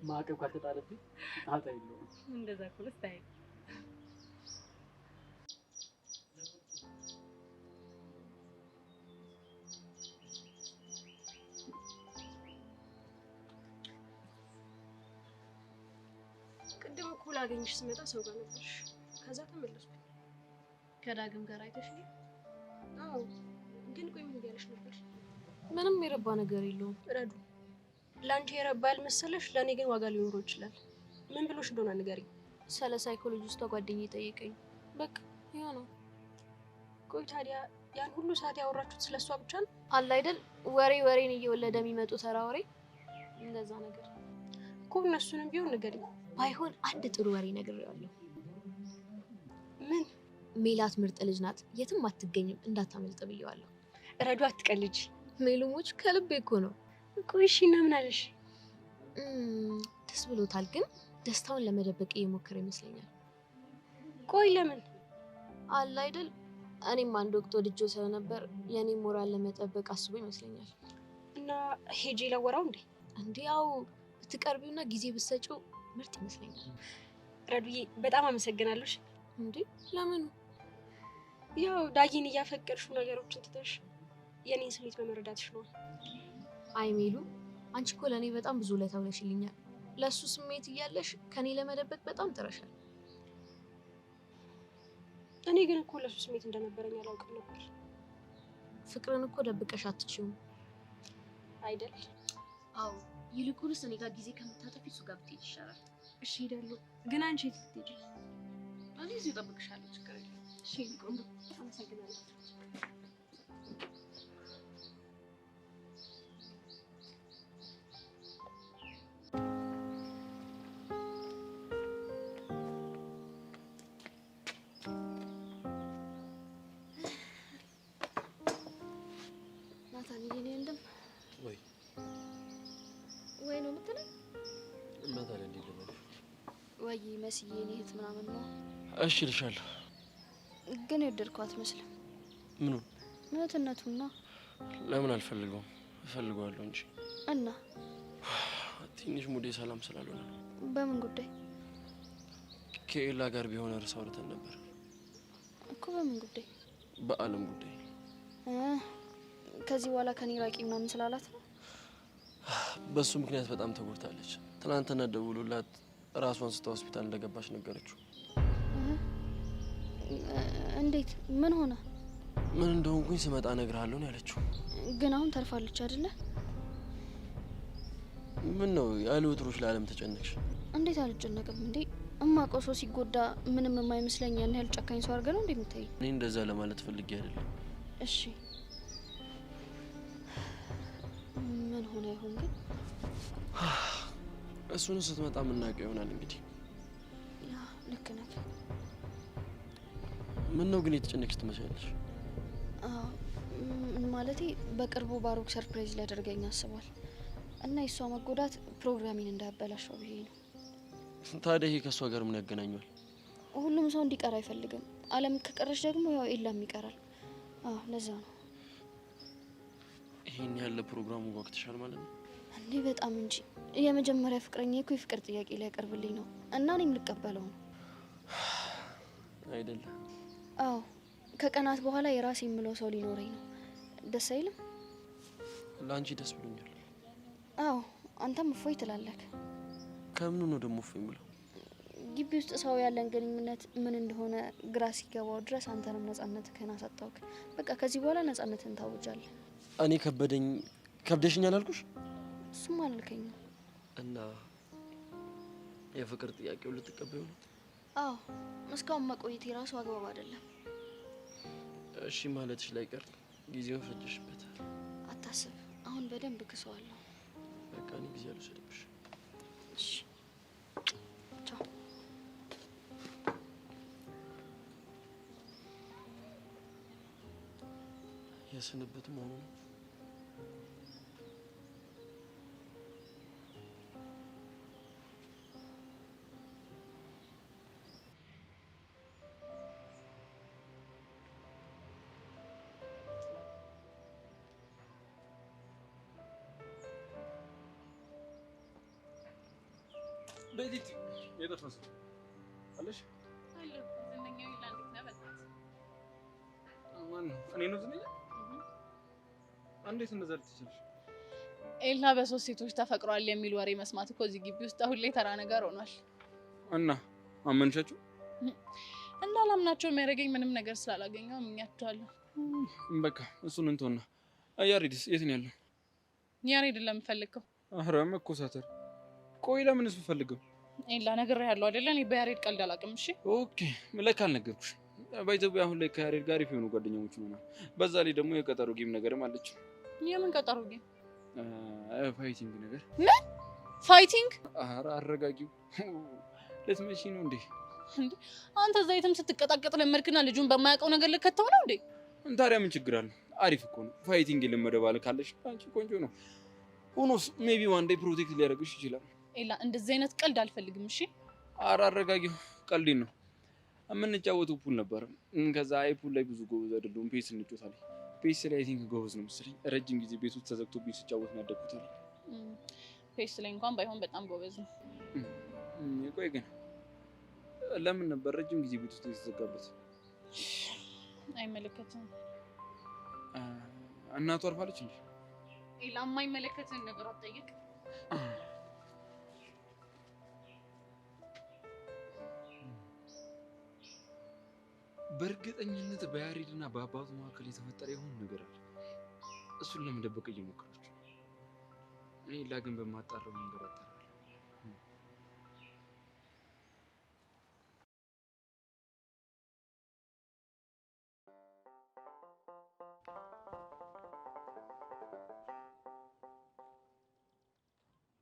ማዕቀብ ካልተጣለብኝ ጣጣ የለውም። እንደዛ እኮ ስታይ ቅድም እኮ ላገኝሽ ስመጣ ሰው ጋር ነበርሽ። ከዛ ተመለስኩ። ከዳግም ጋር አይተሽ ነው? አዎ። ግን ቆይ ምን እያለሽ ነበር? ምንም የረባ ነገር የለውም። ረዱ፣ ለአንቺ የረባ ያልመሰለሽ ለእኔ ግን ዋጋ ሊኖረው ይችላል። ምን ብሎሽ እንደሆነ ንገሪኝ። ስለ ሳይኮሎጂስቷ ጓደኛዬ ጠየቀኝ። በቃ ይኸው ነው። ቆይ ታዲያ ያን ሁሉ ሰዓት ያወራችሁት ስለሷ ብቻ ነው? አለ አይደል ወሬን እየወለደ የሚመጡ ተራ ወሬ፣ እንደዛ ነገር እኮ። እነሱንም ቢሆን ንገሪኝ። ባይሆን አንድ ጥሩ ወሬ ነግሬዋለሁ። ምን? ሜላት ምርጥ ልጅ ናት፣ የትም አትገኝም፣ እንዳታመልጥ ብየዋለሁ። ረዱ አትቀልጂ። ሜሉሞች ከልቤ እኮ ነው። ቆይ እሺ፣ እና ምን አለሽ? ደስ ብሎታል፣ ግን ደስታውን ለመደበቅ እየሞከረ ይመስለኛል። ቆይ ለምን? አለ አይደል እኔም አንድ ወቅት ወድጄው ስለነበር የኔ ሞራል ለመጠበቅ አስቦ ይመስለኛል። እና ሄጄ ላወራው እንዴ? እንዴ ያው ብትቀርቢውና ጊዜ ብትሰጪው ምርጥ ይመስለኛል። ረዱዬ በጣም አመሰግናለሁ። እንዴ ለምን? ያው ዳጊን እያፈቀድሽው ነገሮችን ትተሽ የኔን ስሜት በመረዳትሽ ነው። አይ ሜሉ፣ አንቺ እኮ ለእኔ በጣም ብዙ ላይ ታውለሽልኛል። ለእሱ ስሜት እያለሽ ከኔ ለመደበቅ በጣም ጥረሻል። እኔ ግን እኮ ለሱ ስሜት እንደነበረኝ አላውቅም ነበር። ፍቅርን እኮ ደብቀሽ አትችይውም አይደል? አዎ። ይልቁንስ እኔ ጋር ጊዜ ከምታጠፊ እሱ ጋር ብትሄጂ ይሻላል። እሺ ሄዳለሁ። ግን አንቺ የት ልትሄጂ? እኔ እዚሁ እጠብቅሻለሁ። ችግር የለም። እሺ ቆንጆ፣ አመሰግናለሁ። ናታን የኔ ወንድም ወይ ነው የምትለኝ? እና ታዲያ እንዴት ልበልሽ? ወይ መስዬ የኔ እህት ምናምን ነው። እሺ እልሻለሁ። ግን የወደድከው አትመስልም። ምኑ? እህትነቱን ነው። ለምን አልፈልገውም? እፈልገዋለሁ እንጂ። እና ትንሽ ሙዴ ሰላም ስላልሆነ ነው። በምን ጉዳይ? ከኤላ ጋር ቢሆን እርስ አውርተን ነበር እኮ። በምን ጉዳይ? በአለም ጉዳይ። ከዚህ በኋላ ከኔ ራቂ ምናምን ስላላት ነው። በሱ ምክንያት በጣም ተጎድታለች። ትናንትና ደውሎላት ራሷን ስታ ሆስፒታል እንደገባች ነገረችው። እንዴት? ምን ሆነ? ምን እንደሆንኩኝ ስመጣ እነግርሃለሁ ነው ያለችው። ግን አሁን ተርፋለች አይደለ? ምን ነው ያለ ወትሮች ለዓለም ተጨነቅሽ? እንዴት አልጨነቅም እንዴ? እማውቀው ሰው ሲጎዳ ምንም የማይመስለኝ ያን ያህል ጨካኝ ሰው አድርገህ ነው እንዴ የምታይ? እኔ እንደዛ ለማለት ፈልጌ አይደለም። እሺ ምን ሆነ ይሆን ግን? እሱን ስትመጣ የምናውቀው ይሆናል እንግዲህ። ያ ልክ ነህ። ምን ነው ግን የተጨነቅሽ ትመስያለሽ? ማለቴ በቅርቡ ባሮክ ሰርፕራይዝ ሊያደርገኝ አስቧል እና የሷ መጎዳት ፕሮግራሚን እንዳያበላሸው ብዬ ነው። ታዲያ ይሄ ከሷ ጋር ምን ያገናኘዋል? ሁሉም ሰው እንዲቀር አይፈልግም። አለም ከቀረች ደግሞ ያው ኤላም ይቀራል። ለዛ ነው። ይሄን ያለ ፕሮግራሙ ወቅትሻል ማለት ነው እንዴ? በጣም እንጂ። የመጀመሪያ ፍቅረኛ እኮ የፍቅር ጥያቄ ሊያቀርብልኝ ነው እና እኔም ልቀበለው ነው አይደል? አዎ። ከቀናት በኋላ የራሴ የምለው ሰው ሊኖረኝ ነው። ደስ አይልም? ለአንቺ ደስ ብሎኛል። አዎ። አንተም እፎይ ትላለህ። ከምኑ ነው ደግሞ እፎይ የምለው? ግቢ ውስጥ ሰው ያለን ግንኙነት ምን እንደሆነ ግራ ሲገባው ድረስ አንተንም ነጻነትህን አሳጣውክ። በቃ ከዚህ በኋላ ነጻነትህን ታውጃለህ። እኔ ከብደሽኛል አልኩሽ? እሱም አላልከኝም። እና የፍቅር ጥያቄው ልትቀበዩ ነው? አዎ። እስካሁን መቆየት የራሱ አግባብ አይደለም። እሺ ማለትሽ ላይ ቀር ጊዜው ፈጀሽበታል። አታስብ፣ አሁን በደንብ ክሰዋለሁ። በቃ እኔ ጊዜ አልወሰድብሽ። እሺ ቻው። የስንብት መሆኑ ነው። ቤቲት የጠፈሱ አለሽ? አለሁ። ዝነኛው ኤላ እንዴት ነህ? በእናትህ ማን ነው? እኔ ነው ዝነኛ? እንዴት እንደዛ ልትችልሽ? ኤላ በሶስት ሴቶች ተፈቅሯል የሚል ወሬ መስማት እኮ እዚህ ግቢ ውስጥ አሁን ላይ ተራ ነገር ሆኗል። እና አመንሻችሁ? እንዳላምናቸው የሚያደርገኝ ምንም ነገር ስላላገኘው አምኛቸዋለሁ። በቃ እሱን እንተውና ያሬድስ የት ነው ያለው? ያሬድን ለምን ፈልገው? ኧረ መኮሳተር። ቆይ ለምንስ ብፈልገው? ኤላ ነግሬሃለሁ አይደለ? እኔ በያሬድ ቀልድ አላውቅም። እሺ ኦኬ፣ ለካ አልነገርኩሽ። በኢትዮጵያ አሁን ላይ ከያሬድ ጋር የሆኑ ጓደኛሞች ሆነናል። በዛ ላይ ደግሞ የቀጠሮ ጌም ነገርም አለች። የምን ቀጠሮ ጌም? ፋይቲንግ ነገር። ምን ፋይቲንግ? ኧረ አረጋጊው። ልትመጪ ነው እንዴ? አንተ እዛ የትም ስትቀጣቀጥ ለመድክና ልጁን በማያውቀው ነገር ልከተው ነው እንዴ? ታዲያ ምን ችግር አለ? አሪፍ እኮ ነው። ፋይቲንግ የለመደ ባል ካለሽ አንቺ ቆንጆ ነው። ሆኖስ ሜቢ ዋን ዴይ ፕሮቴክት ሊያደርግሽ ይችላል። ኤላ እንደዚህ አይነት ቀልድ አልፈልግም። እሺ ኧረ አረጋጊው። ቀልዴን ነው። የምንጫወተው ፑል ነበር። ከዛ አይ ፑል ላይ ብዙ ጎበዝ አይደለሁም። ፔስ እንጫወታለን። ፔስ ላይ አይ ቲንክ ጎበዝ ነው መሰለኝ። ረጅም ጊዜ ቤት ውስጥ ተዘግቶብኝ ስጫወት ነው ያደግኩት። ፔስ ላይ እንኳን ባይሆን በጣም ጎበዝ ነው። ቆይ ግን ለምን ነበር ረጅም ጊዜ ቤት ውስጥ የተዘጋበት? አይመለከትም። እናቱ አርፋለች እንዴ? ኤላ የማይመለከትን ነገር አትጠይቅ። በእርግጠኝነት በያሬድና በአባቱ መካከል የተፈጠረ የሆነ ነገር አለ። እሱን ለመደበቅ እየሞከረች ነው። እኔ ላግን በማጣራው መንገድ አጣራለሁ።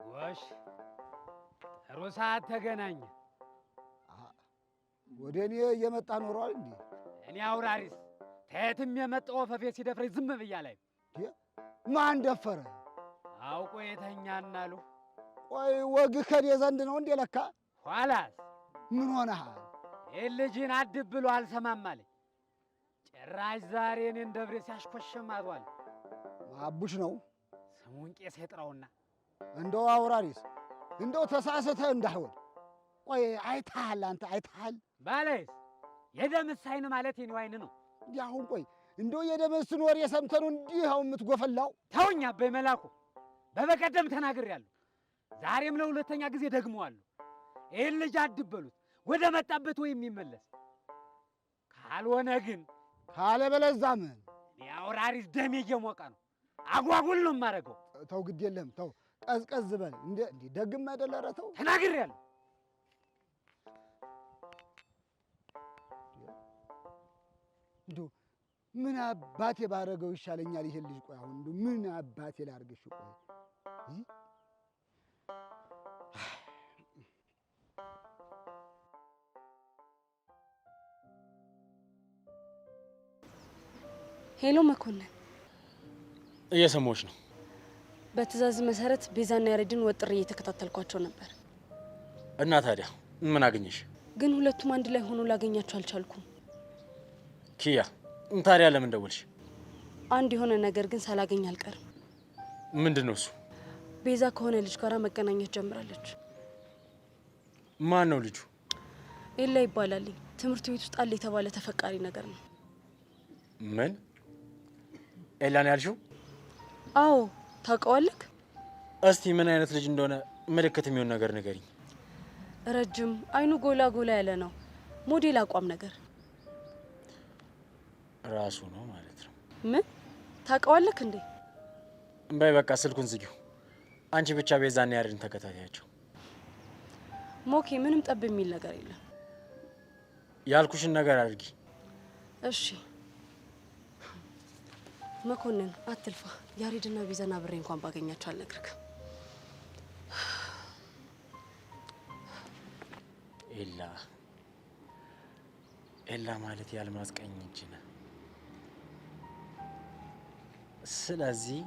ጎሽ ጥሩ ሰዓት ተገናኘ። ወደ እኔ እየመጣ ኖሯል እንዴ? እኔ አውራሪስ ከየትም የመጣው ወፈፌ ሲደፍረኝ ዝም ብያ ላይ ማን ደፈረ? አውቆ የተኛና አሉ። ቆይ ወግ ከኔ ዘንድ ነው እንዴ? ለካ ኋላስ ምን ሆነሃል? ይህን ልጅን አድብ ብሎ አልሰማም አለኝ። ጭራሽ ዛሬ እኔን ደብሬ ሲያሽኮሽም አድሯል። አቡሽ ነው ስሙን ቄስ ይጥራውና እንደው አውራሪስ እንደው ተሳስተህ እንዳይሆን። ቆይ አይተሃል? አንተ አይተሃል? ባለስ የደምስ አይን ማለት የኔው አይን ነው። እንዲህ አሁን ቆይ እንደው የደምስን ወሬ ሰምተህ ነው እንዲህ አሁን የምትጎፈላው? ተውኝ አበይ መላኩ፣ በበቀደም ተናግሬያለሁ። ዛሬም ለሁለተኛ ጊዜ ደግመዋለሁ። ይህን ልጅ አድብ በሉት ወደ መጣበት ወይ የሚመለስ ካልሆነ ግን ካለበለዚያ ምን የአውራሪስ ደሜ እየሞቀ ነው። አጓጉል ነው የማደርገው። ተው ግድ የለም ተው፣ ቀዝቀዝ በል። እንዴ ደግም አይደለ? ኧረ ተው ተናግሬያለሁ። እንደው ምን አባቴ ባረገው ይሻለኛል ይሄን ልጅ። ቆይ አሁን እንደው ምን አባቴ ላርግሽ? ቆይ ሄሎ መኮንን፣ እየሰማሁሽ ነው። በትዕዛዝ መሰረት ቤዛና ያሬድን ወጥሬ እየተከታተልኳቸው ነበር። እና ታዲያ ምን አገኘሽ? ግን ሁለቱም አንድ ላይ ሆኖ ላገኛቸው አልቻልኩም። ኪያ፣ ታዲያ ለምን ደወልሽ? አንድ የሆነ ነገር ግን ሳላገኝ አልቀርም። ምንድን ነው እሱ? ቤዛ ከሆነ ልጅ ጋር መገናኘት ጀምራለች። ማን ነው ልጁ? ኤላ ይባላል። ትምህርት ቤት ውስጥ አለ የተባለ ተፈቃሪ ነገር ነው። ምን? ኤላን ያልሽው? አዎ። ታውቀዋለህ? እስቲ ምን አይነት ልጅ እንደሆነ ምልክት የሚሆን ነገር ንገሪኝ። ረጅም፣ አይኑ ጎላ ጎላ ያለ ነው። ሞዴል አቋም ነገር ራሱ ነው ማለት ነው። ምን? ታውቀዋለህ እንዴ? በይ በቃ ስልኩን ዝጊው። አንቺ ብቻ ቤዛና ያሬድን ተከታታያቸው። ሞኬ፣ ምንም ጠብ የሚል ነገር የለም። ያልኩሽን ነገር አድርጊ። እሺ። መኮንን አትልፋ። ያሬድና ቢዘና ብሬ እንኳን ባገኛቸው አልነግርክም። ኤላ ማለት ያልማዝ ቀኝ እጅ ነው። ስለዚህ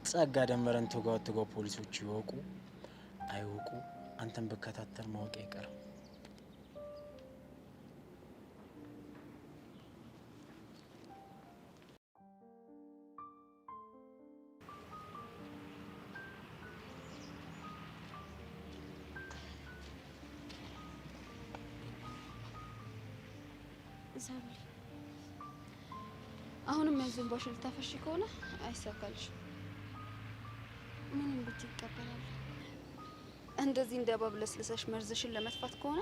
ጸጋ ደመረን ተጋው ፖሊሶች ይወቁ አይወቁ አንተን በከታተል ማወቅ አይቀርም። ሰብል አሁንም ያዘንባሽ ልታፈሽ ከሆነ አይሳካልሽ። ምንም ብትቀበላል እንደዚህ እንደባብለስ ለሰሽ መርዝሽን ለመጥፋት ከሆነ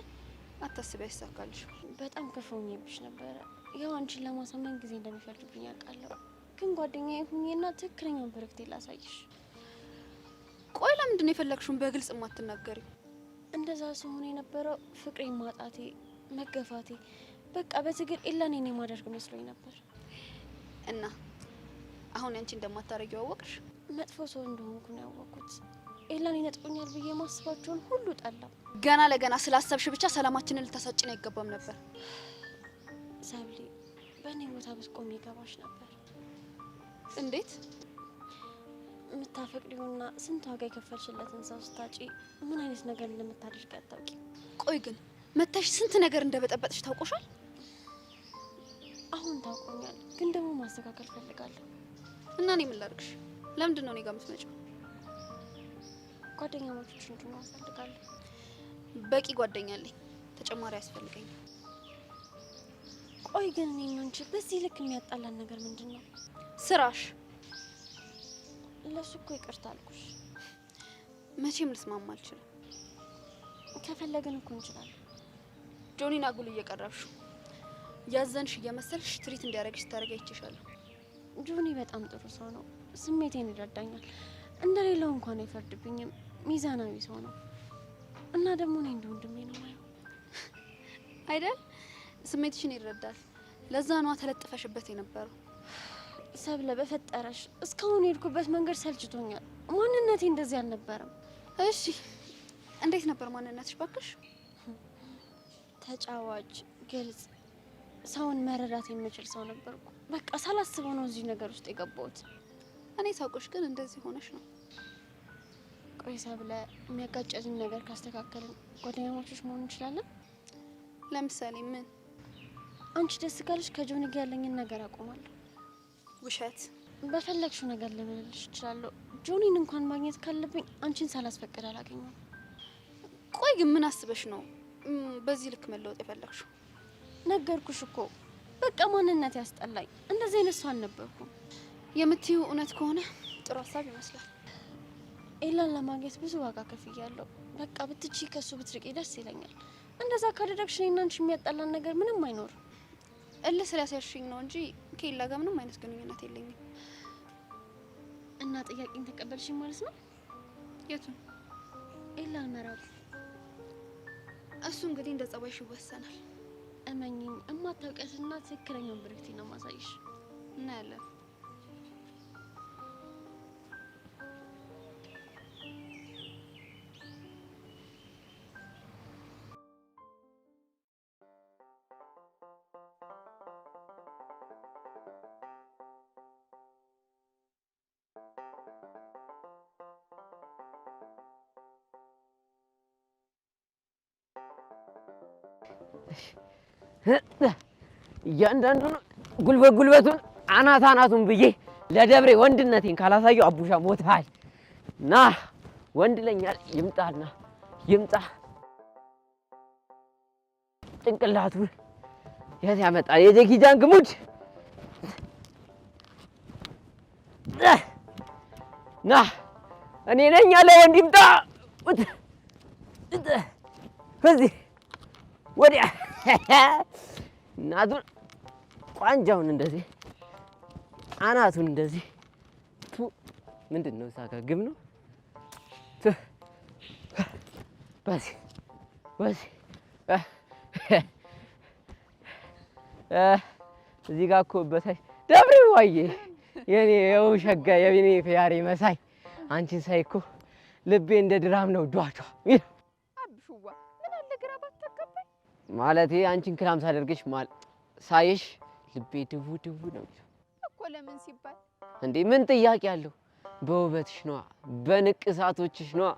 አታስቢ፣ አይሳካልሽ። በጣም ከፈውኝብሽ ነበር። ያው አንቺን ለማሳመን ጊዜ እንደሚፈልግብኝ አውቃለሁ፣ ግን ጓደኛዬ ሁኚና ትክክለኛውን በረክቴ ላሳይሽ። ቆይ ለምንድን ነው የፈለግሽውን በግልጽ የማትናገሪው? እንደዛ ሲሆን የነበረው ፍቅሬን ማጣቴ፣ መገፋቴ በቃ በትግል ኤላን እኔ ማደርግ መስሎኝ ነበር። እና አሁን አንቺ እንደማታረጊው አወቅሽ? መጥፎ ሰው እንደሆንኩ ነው ያወቅኩት። ኤላን ይነጥቁኛል ብዬ ማስባቸውን ሁሉ ጠላው። ገና ለገና ስላሰብሽ ብቻ ሰላማችንን ልታሳጭን አይገባም ነበር። ሰብሊ በእኔ ቦታ ብትቆም ይገባሽ ነበር። እንዴት? የምታፈቅሪውና ስንት ዋጋ የከፈልሽለትን ሰው ስታጪ ምን አይነት ነገር እንደምታደርግ አታውቂ። ቆይ ግን መታሽ ስንት ነገር እንደበጠበጥሽ ታውቆሻል? አሁን ታውቆኛል፣ ግን ደግሞ ማስተካከል ፈልጋለሁ። እና እኔ ምን ላድርግሽ? ለምንድን ነው እኔ ጋር የምትመጪው? ጓደኛ ማቾች እንድንሆን ፈልጋለሁ። በቂ ጓደኛ አለኝ፣ ተጨማሪ አያስፈልገኝም። ቆይ ግን እኔ እና አንቺ በዚህ ልክ የሚያጣላን ነገር ምንድን ነው? ስራሽ። ለሱ እኮ ይቅርታ አልኩሽ። መቼም ልስማማ አልችልም። ከፈለግን እኮ እንችላለን። ጆኒን አጉል እየቀረብሽው ያዘንሽ እየመሰልሽ ትሪት እንዲያደርግሽ ስታደርጊ አይቼሻለሁ። ጆኒ በጣም ጥሩ ሰው ነው፣ ስሜቴን ይረዳኛል። እንደሌላው እንኳን አይፈርድብኝም፣ ሚዛናዊ ሰው ነው። እና ደግሞ እኔ እንደ ወንድሜ ነው ማየው አይደል? ስሜትሽን ይረዳል። ለዛ ነዋ ተለጥፈሽበት የነበረው። ሰብለ በፈጠረሽ እስካሁን የሄድኩበት መንገድ ሰልችቶኛል። ማንነቴ እንደዚህ አልነበረም። እሺ እንዴት ነበር ማንነትሽ ባክሽ? ተጫዋች፣ ግልጽ፣ ሰውን መረዳት የምችል ሰው ነበርኩ። በቃ ሳላስበው ነው እዚህ ነገር ውስጥ የገባሁት። እኔ ሳውቅሽ ግን እንደዚህ ሆነሽ ነው። ቆይ ሰብለ፣ የሚያጋጨትን ነገር ካስተካከልን ጓደኛሞቾች መሆን እንችላለን? ለምሳሌ ምን? አንቺ ደስ ካለሽ ከጆኒ ጋር ያለኝን ነገር አቆማለሁ። ውሸት። በፈለግሽው ነገር ልምልልሽ እችላለሁ። ጆኒን እንኳን ማግኘት ካለብኝ አንቺን ሳላስፈቅድ አላገኘውም። ቆይ ግን ምን አስበሽ ነው በዚህ ልክ መለወጥ የፈለግሽው? ነገርኩሽ እኮ በቃ ማንነት ያስጠላኝ። እንደዚህ አይነት ሰው አልነበርኩም። የምትይው እውነት ከሆነ ጥሩ ሀሳብ ይመስላል። ኤላን ለማግኘት ብዙ ዋጋ ከፍያለሁ። በቃ ብትቺ ከሱ ብትርቂ ደስ ይለኛል። እንደዛ ካደረግሽ እኔና አንቺ የሚያጣላን ነገር ምንም አይኖርም። እልህ ስላሳሽኝ ነው እንጂ ከኤላ ጋር ምንም አይነት ግንኙነት የለኝም። እና ጥያቄን ተቀበልሽኝ ማለት ነው? የቱን? ኤላን መራቁ። እሱ እንግዲህ እንደ ጸባይሽ ይወሰናል። እመኚኝ፣ እማታውቂያትና ትክክለኛውን ብርክቲ ነው ማሳይሽ። እናያለን። እያንዳንዱን ጉልበቱን አናቱን ብዬ ለደብሬ ወንድነቴን ካላሳየው አቡሻ ሞታል። ና ወንድ ለኛል ይምጣና ይምጣ። ጭንቅላቱን የት ያመጣል? የጀኪጃን ግሙድ ና እኔ ነኝ ያለ ወንድ ይምጣ። ከዚህ ወዲያ እናቱን ቋንጃውን እንደዚህ አናቱን እንደዚህ ምንድን ነው ሳካ ግብ ነው። በዚህ እዚህ ጋር እኮ በታይ ደብሬ ዋዬ የኔ የውሸጋ የኔ ፊያሪ መሳይ አንቺን ሳይ እኮ ልቤ እንደ ድራም ነው ዷዷ። አብሹዋ ምን አለ ግራ ባታጋባኝ። ማለቴ አንቺን ክላም ሳደርግሽ ሳይሽ ልቤ ድቡ ድቡ ነው እኮ። ለምን ሲባል እንዴ ምን ጥያቄ አለው? በውበትሽ ነዋ፣ በንቅሳቶችሽ ነዋ።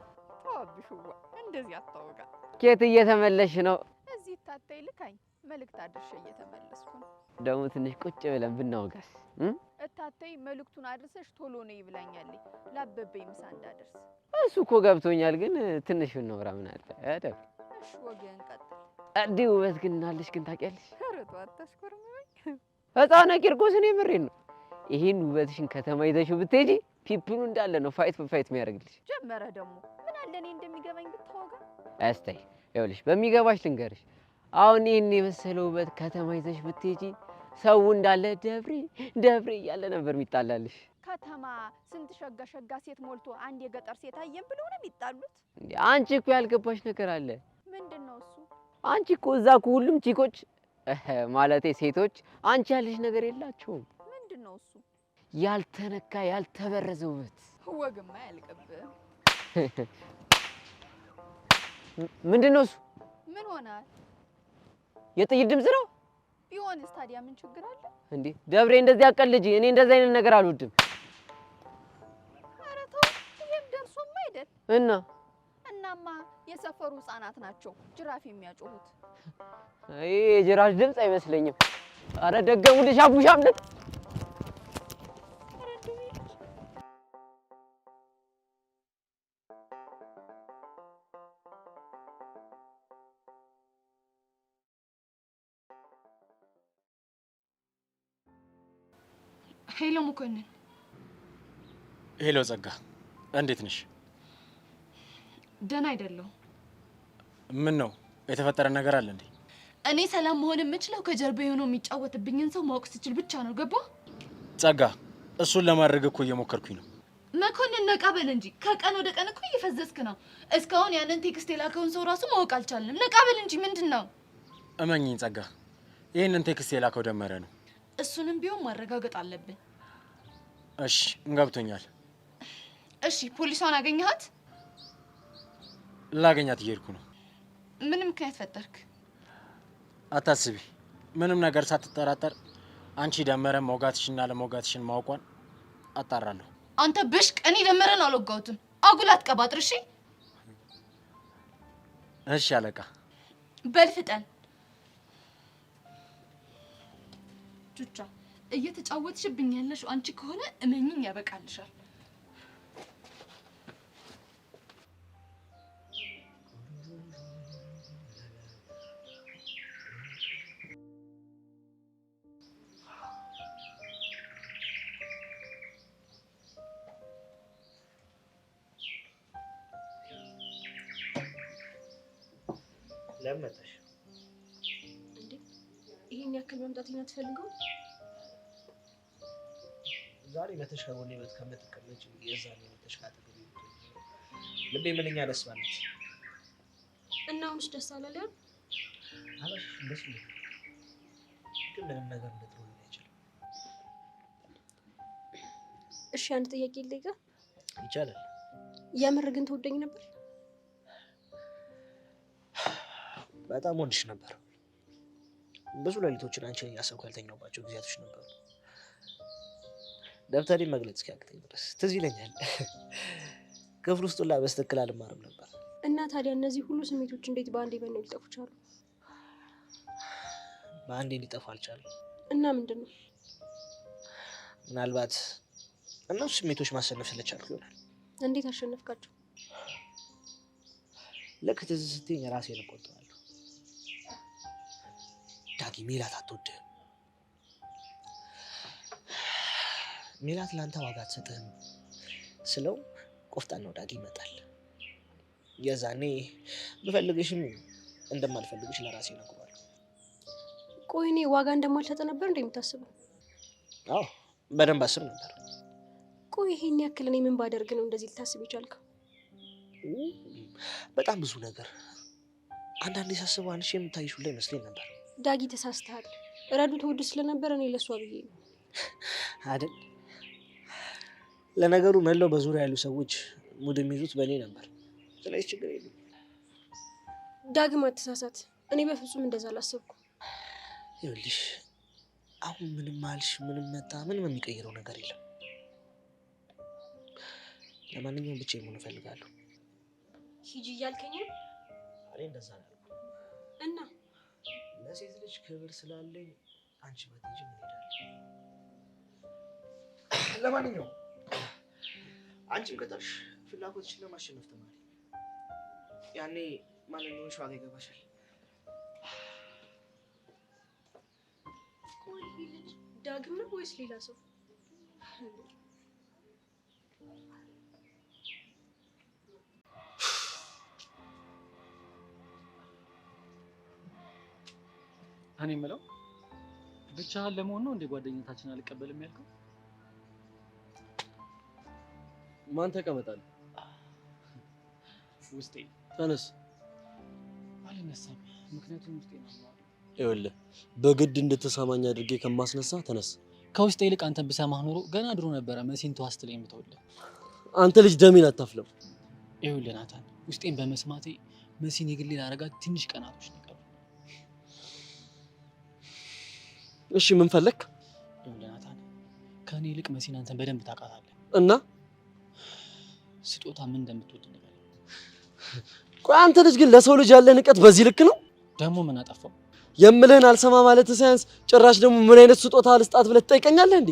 አብሹዋ እንደዚህ አታወጋ። ኬት እየተመለሽ ነው? እዚህ ታታይ ልካኝ መልእክት አድርሼ እየተመለስኩ ነው። ደግሞ ትንሽ ቁጭ ብለን ብናወጋስ? እታታይ መልእክቱን አድርሰሽ ቶሎ ነው ይብላኛለኝ ላበበኝ ምሳ እንዳደርስ። እሱ እኮ ገብቶኛል፣ ግን ትንሽ ብናወራ ምን አለ? እሺ ወገን ቀጥል። እንዲህ ውበት ግን እናለሽ ግን ታውቂያለሽ? ኧረ ተው አታሽኮርመኝ። ህፃነ ቂርቆስ እኔ ምሬን ነው። ይሄን ውበትሽን ከተማ ይዘሽው ብትሄጂ ፒፕሉ እንዳለ ነው ፋይት በፋይት የሚያደርግልሽ። ጀመረ ደግሞ ምን አለ እኔ እንደሚገባኝ ብታወጋ። አስተይ ይኸውልሽ፣ በሚገባሽ ልንገርሽ። አሁን ይሄን የመሰለ ውበት ከተማ ይዘሽ ብትሄጂ ሰው እንዳለ ደብሬ ደብሬ እያለ ነበር የሚጣላልሽ። ከተማ ስንት ሸጋ ሸጋ ሴት ሞልቶ አንድ የገጠር ሴት አየን ብለው ነው የሚጣሉት። አንቺ እኮ ያልገባሽ ነገር አለ። ምንድን ነው እሱ? አንቺ እኮ እዛ እኮ ሁሉም ቺኮች ማለቴ ሴቶች አንቺ ያለሽ ነገር የላቸውም። ምንድን ነው እሱ? ያልተነካ ያልተበረዘ ውበት። ወግማ ያልቅብህ። ምንድን ነው እሱ? ምን ሆናል? የጥይት ድምፅ ነው። ቢሆንስ ታዲያ ምን ችግር አለ እንዴ? ደብሬ እንደዚህ አቀልጂ። እኔ እንደዚህ አይነት ነገር አልወድም። ኧረ ተው፣ ይሄም ደርሶማ አይደል? እናማ የሰፈሩ ህፃናት ናቸው ጅራፍ የሚያጮሁት። ይሄ የጅራፍ ድምፅ አይመስለኝም። ኧረ ደገሙልሽ አቡሻምነት። ሄሎ መኮንን። ሄሎ ጸጋ፣ እንዴት ነሽ? ደህና አይደለሁም። ምን ነው የተፈጠረ ነገር አለ እንዴ? እኔ ሰላም መሆን የምችለው ከጀርባ የሆነው የሚጫወትብኝን ሰው ማወቅ ስችል ብቻ ነው። ገባ? ጸጋ፣ እሱን ለማድረግ እኮ እየሞከርኩኝ ነው። መኮንን ነቃ በል እንጂ ከቀን ወደ ቀን እኮ እየፈዘዝክ ነው። እስካሁን ያንን ቴክስት የላከውን ሰው ራሱ ማወቅ አልቻልንም። ነቃ በል እንጂ ምንድን ነው? እመኝኝ ጸጋ፣ ይህንን ቴክስት የላከው ደመረ ነው። እሱንም ቢሆን ማረጋገጥ አለብን። እሺ ገብቶኛል። እሺ ፖሊሷን አገኘሃት? ላገኛት እየሄድኩ ነው። ምን ምክንያት ፈጠርክ? አታስቢ፣ ምንም ነገር ሳትጠራጠር አንቺ ደመረ መውጋትሽና ለመውጋትሽን ማውቋን አጣራለሁ። አንተ ብሽቅ፣ እኔ ደመረን አልወጋሁትም። አጉል አትቀባጥር። እሺ እሺ አለቃ። በል ፍጠን። ቹቻ እየተጫወትሽብኝ ያለሽው አንቺ ከሆነ እመኝኝ ያበቃልሻል። ለምን መጣሽ? እንዴ ይሄን ያክል መምጣቴን አትፈልገው? ዛሬ መተሽ ከጎኔ ቤት ከምትቀመጪ የዛኔ መተሽ ካጠገቤ ልቤ ምንኛ ደስ ባለት። እና አሁንስ ደስ አላለህም? አላልሽም? ደስ ይላል፣ ግን ምንም ነገር ልትሆን አይችልም። እሺ አንድ ጥያቄ ልጠይቅህ? ይቻላል። የምር ግን ትወደኝ ነበር? በጣም ወድሽ ነበር። ብዙ ሌሊቶችን አንቺን እያሰብኩ ያልተኛሁባቸው ጊዜያቶች ነበሩ። ደብተሬ መግለጽ እስኪያቅተኝ ድረስ ትዝ ይለኛል። ክፍል ውስጥ ሁላ በስትክክል አልማርም ነበር። እና ታዲያ እነዚህ ሁሉ ስሜቶች እንዴት በአንዴ በነው ሊጠፉ ቻሉ? በአንዴ ሊጠፉ አልቻሉም። እና ምንድን ነው? ምናልባት እነሱ ስሜቶች ማሸነፍ ስለቻልኩ ይሆናል። እንዴት አሸነፍካቸው? ልክ ትዝ ስትይኝ ራሴን እቆጥባለሁ። ዳጊ ሜላት አትወድህም። ሜላት ለአንተ ዋጋ አትሰጥህም ስለው ቆፍጣን ነው ዳጊ ይመጣል። የዛኔ ብፈልግሽም እንደማልፈልግሽ ለራሴ እነግረዋለሁ። ቆይ እኔ ዋጋ እንደማልሰጥ ነበር እንደ የምታስበው? አዎ በደንብ አስብ ነበር። ቆይ ይሄን ያክል እኔ ምን ባደርግ ነው እንደዚህ ልታስብ የቻልከው? በጣም ብዙ ነገር። አንዳንዴ ሳስበው አንቺ የምታይሽ ሁላ ይመስለኝ ነበር። ዳጊ ተሳስተሃል። ረዱ ተወድ ስለነበር እኔ ለሷ ብዬ ነው አይደል? ለነገሩ መላው በዙሪያ ያሉ ሰዎች ሙድ የሚይዙት በእኔ ነበር። ስለዚህ ችግር የለም። ዳግም አትሳሳት። እኔ በፍጹም እንደዛ አላሰብኩም። ይኸውልሽ አሁን ምንም አልሽ ምንም መጣ ምንም የሚቀይረው ነገር የለም። ለማንኛውም ብቻዬን መሆን እፈልጋለሁ። ሂጂ እያልከኝ ነው? እኔ እንደዛ ነው እና ለሴት ልጅ ክብር ስላለኝ አንቺ ባትሄጂ እንሄዳለን። ለማንኛውም አንቺም ከጠርሽ ፍላጎትሽን ለማሸነፍ ተማሪ። ያኔ ማንኛውም ዋጋ ይገባሻል። ቆይ ይሄ ልጅ ዳግም ነው ወይስ ሌላ ሰው? እኔ የምለው ብቻህን ለመሆን ነው እንደ ጓደኝነታችን አልቀበልም ያልከው? ማን ተቀመጣል? ውስጤ ተነስ። አልነሳም፣ ምክንያቱም ውስጤ ነው። ይኸውልህ በግድ እንድትሰማኝ አድርጌ ከማስነሳ ተነስ። ከውስጤ ይልቅ አንተን ብሰማህ ኖሮ ገና ድሮ ነበረ መሲን ተዋስትል የምተውልህ። አንተ ልጅ ደሜን አታፍለም። ይኸውልህ ናታን፣ ውስጤን በመስማቴ መሲን የግሌ ላደርጋት ትንሽ ቀናቶች ነው የቀሩት። እሺ ምን ፈለክ? ይኸውልህ ናታን፣ ከእኔ ይልቅ መሲን አንተን በደንብ ታውቃታለህ እና ስጦታ ምን እንደምትወድ ነገር። ቆይ አንተ ልጅ ግን ለሰው ልጅ ያለ ንቀት በዚህ ልክ ነው? ደግሞ ምን አጠፋው? የምልህን አልሰማ ማለት ሳይንስ ጭራሽ ደግሞ ምን አይነት ስጦታ ልስጣት ብለህ ትጠይቀኛለህ እንዴ?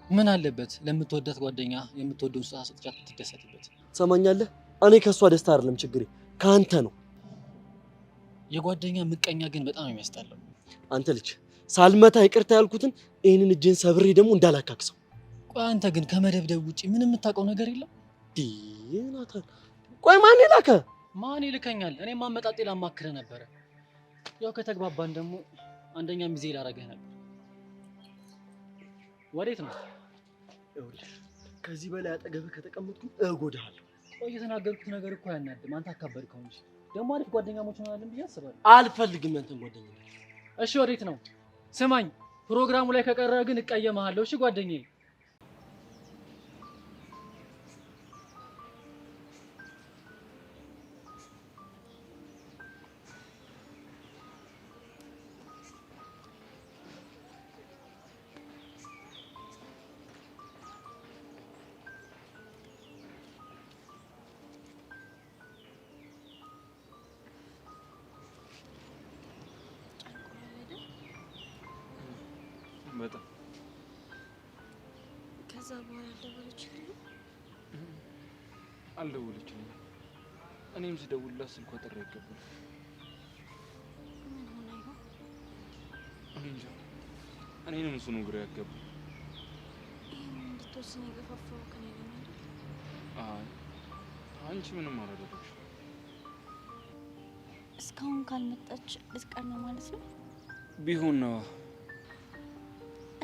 ምን አለበት ለምትወዳት ጓደኛ የምትወደውን ስጦታ ሰጥቻት ትደሰትበት። ትሰማኛለህ? እኔ ከሷ ደስታ አይደለም ችግሬ ከአንተ ነው። የጓደኛ ምቀኛ ግን በጣም የሚያስጠላው። አንተ ልጅ ሳልመታ ይቅርታ ያልኩትን ይሄንን እጅን ሰብሬ ደግሞ እንዳላካክሰው። ቆይ አንተ ግን ከመደብደብ ውጪ ምንም የምታውቀው ነገር የለም? ናታን ቆይ ማን ይላከ? ማን ይልከኛል? እኔም አመጣጤ ላማክርህ ነበረ። ያው ከተግባባን ደግሞ አንደኛ ሚዜ ላረገህ ነበር። ወዴት ነው? ይኸውልህ ከዚህ በላይ አጠገብህ ከተቀመጥኩ እጎዳሃለሁ። ቆይ የተናገርኩት ነገር እኮ ያናድም። አንተ አካበድከው እንጂ ደግሞ አሪፍ ጓደኛሞች እንሆናለን ብዬ አስባለሁ። አልፈልግም ያንተን ጓደኛ። እሺ ወዴት ነው? ስማኝ፣ ፕሮግራሙ ላይ ከቀረህ ግን እቀየምሃለሁ። እሺ ጓደኛዬ። በጣም ከዛ በኋላ አልደወለችልኝም። እኔም ስደውልላት ስልኳ ጥሪ አይቀበልም። ምን ሆነ ይሆን? እኔ እንጃ። እኔንም እሱ ነው ግራ ያጋባኝ። ይሄን እንድትወስን የገፋፋው ከኔ ነው አይደል? አይ አንቺ ምንም አላደረግሽም። እስካሁን ካልመጣች ልትቀር ነው ማለት ነው? ቢሆን ነው።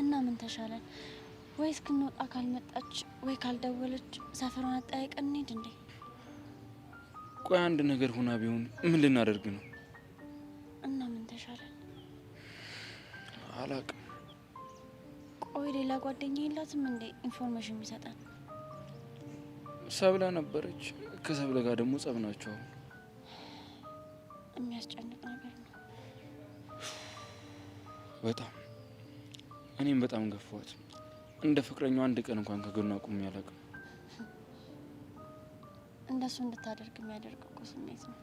እና ምን ተሻለ? ወይ እስክንወጣ ካልመጣች ወይ ካልደወለች ሰፈሯን አጠያይቀን እንሂድ እንዴ? ቆይ አንድ ነገር ሆና ቢሆን ምን ልናደርግ ነው? እና ምን ተሻለ? አላቅም። ቆይ ሌላ ጓደኛ የላትም እንዴ ኢንፎርሜሽን የሚሰጠን? ሰብለ ነበረች። ከሰብለ ጋር ደግሞ ጸብ ናቸው። የሚያስጨንቅ ነገር ነው በጣም። እኔም በጣም ገፋኋት። እንደ ፍቅረኛው አንድ ቀን እንኳን ከጎኗ ቁሜ አላውቅም። እንደሱ እንድታደርግ የሚያደርግ እኮ ስሜት ነው።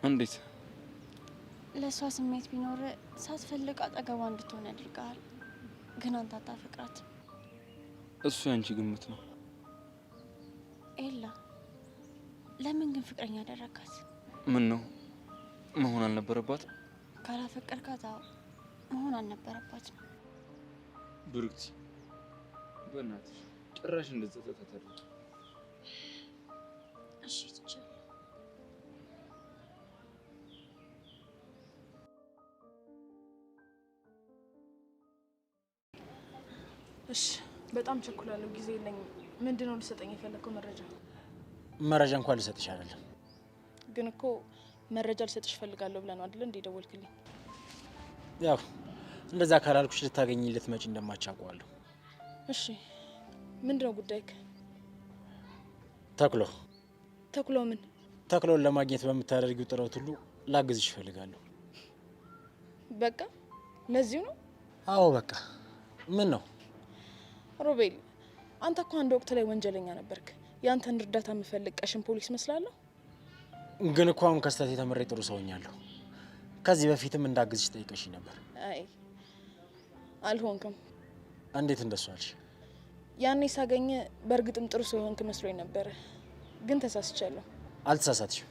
እንዴት? ለእሷ ስሜት ቢኖር ሳትፈልግ አጠገቧ እንድትሆን ያደርግሃል። ግን አንተ አታፈቅራት። እሱ ያንቺ ግምት ነው። ኤላ ለምን ግን ፍቅረኛ ያደረካት? ምን ነው መሆን አልነበረባት? ካላፈቀርካት መሆን አልነበረባትም። ብሩክቲ በእናትሽ ጭራሽ እንደጸጸት አታድርጊ። እሺ ትችል። እሺ በጣም ቸኩላለሁ፣ ጊዜ የለኝም። ምንድነው ልሰጠኝ የፈለከው መረጃ? መረጃ እንኳን ልሰጥሽ አይደለም። ግን እኮ መረጃ ልሰጥሽ ፈልጋለሁ ብለህ ነው አይደል እንዴ ደወልክልኝ? ያው እንደዛ ካላልኩሽ ልታገኝ ልትመጪ እንደማቻውቀዋለሁ። እሺ ምንድነው ጉዳይክ? ተክሎ ተክሎ ምን? ተክሎን ለማግኘት በምታደርጊው ጥረት ሁሉ ላግዝሽ እፈልጋለሁ። በቃ ለዚሁ ነው? አዎ በቃ። ምን ነው ሮቤል፣ አንተ እኮ አንድ ወቅት ላይ ወንጀለኛ ነበርክ። ያንተን እርዳታ የምፈልግ ቀሽን ፖሊስ መስላለሁ? ግን እኮ አሁን ከስተት የተመረ ጥሩ ሰው ሆኛለሁ። ከዚህ በፊትም እንዳግዝሽ ጠይቀሽ ነበር። አይ አልሆንክም። እንዴት እንደሱ አልሽ? ያኔ ሳገኘ በእርግጥም ጥሩ ሰው ሆንክ መስሎኝ ነበረ፣ ግን ተሳስቻለሁ። አልተሳሳትሽም።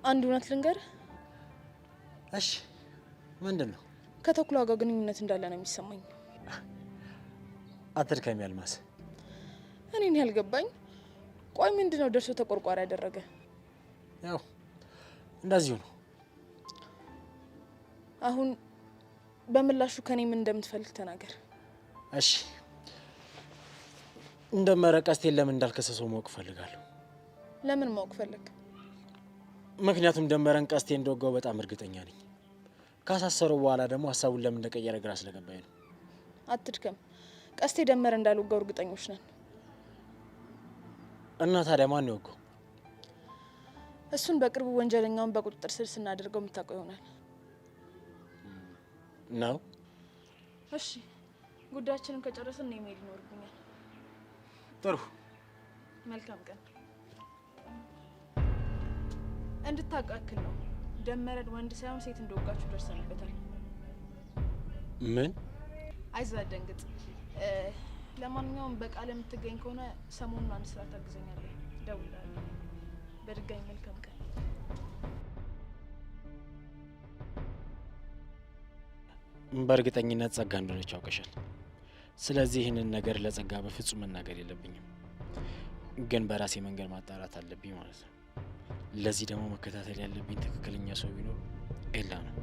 አንድ እውነት ልንገርህ። እሺ ምንድን ነው? ከተኩላ ጋር ግንኙነት እንዳለ ነው የሚሰማኝ። አትድከሚ አልማዝ። እኔን ያልገባኝ ቆይ ምንድን ነው ደርሶ ተቆርቋሪ ያደረገ? ያው እንደዚሁ ነው። አሁን በምላሹ ከኔ ምን እንደምትፈልግ ተናገር። እሺ እንደመረ ቀስቴን ለምን እንዳልከሰሰው ማወቅ እፈልጋለሁ። ለምን ማወቅ ፈለግ? ምክንያቱም ደመረን ቀስቴ እንደወጋው በጣም እርግጠኛ ነኝ። ካሳሰረው በኋላ ደግሞ ሀሳቡን ለምን እንደቀየረ ግራ ስለገባኝ ነው። አትድከም። ቀስቴ ደመረ እንዳልወጋው እርግጠኞች ነን። እና ታዲያ ማን ነው የወጋው? እሱን በቅርቡ ወንጀለኛውን በቁጥጥር ስር ስናደርገው የምታውቀው ይሆናል ነው። እሺ ጉዳያችንን ከጨረስን እኔ መሄድ ይኖርብኛል። ጥሩ። መልካም ቀን። እንድታውቃክል ነው ደመረን ወንድ ሳይሆን ሴት እንደወጋችሁ ደርሰንበታል። ምን? አይዞህ አትደንግጥ። ለማንኛውም በቃል የምትገኝ ከሆነ ሰሞኑን አንድ ስራ ታግዘኛለህ። እደውልልሃለሁ። በድጋሚ መልካም ቀን። በእርግጠኝነት ጸጋ እንደሆነች ያውቀሻል። ስለዚህ ይህንን ነገር ለጸጋ በፍጹም መናገር የለብኝም፣ ግን በራሴ መንገድ ማጣራት አለብኝ ማለት ነው። ለዚህ ደግሞ መከታተል ያለብኝ ትክክለኛ ሰው ቢኖር ኤላ ነው።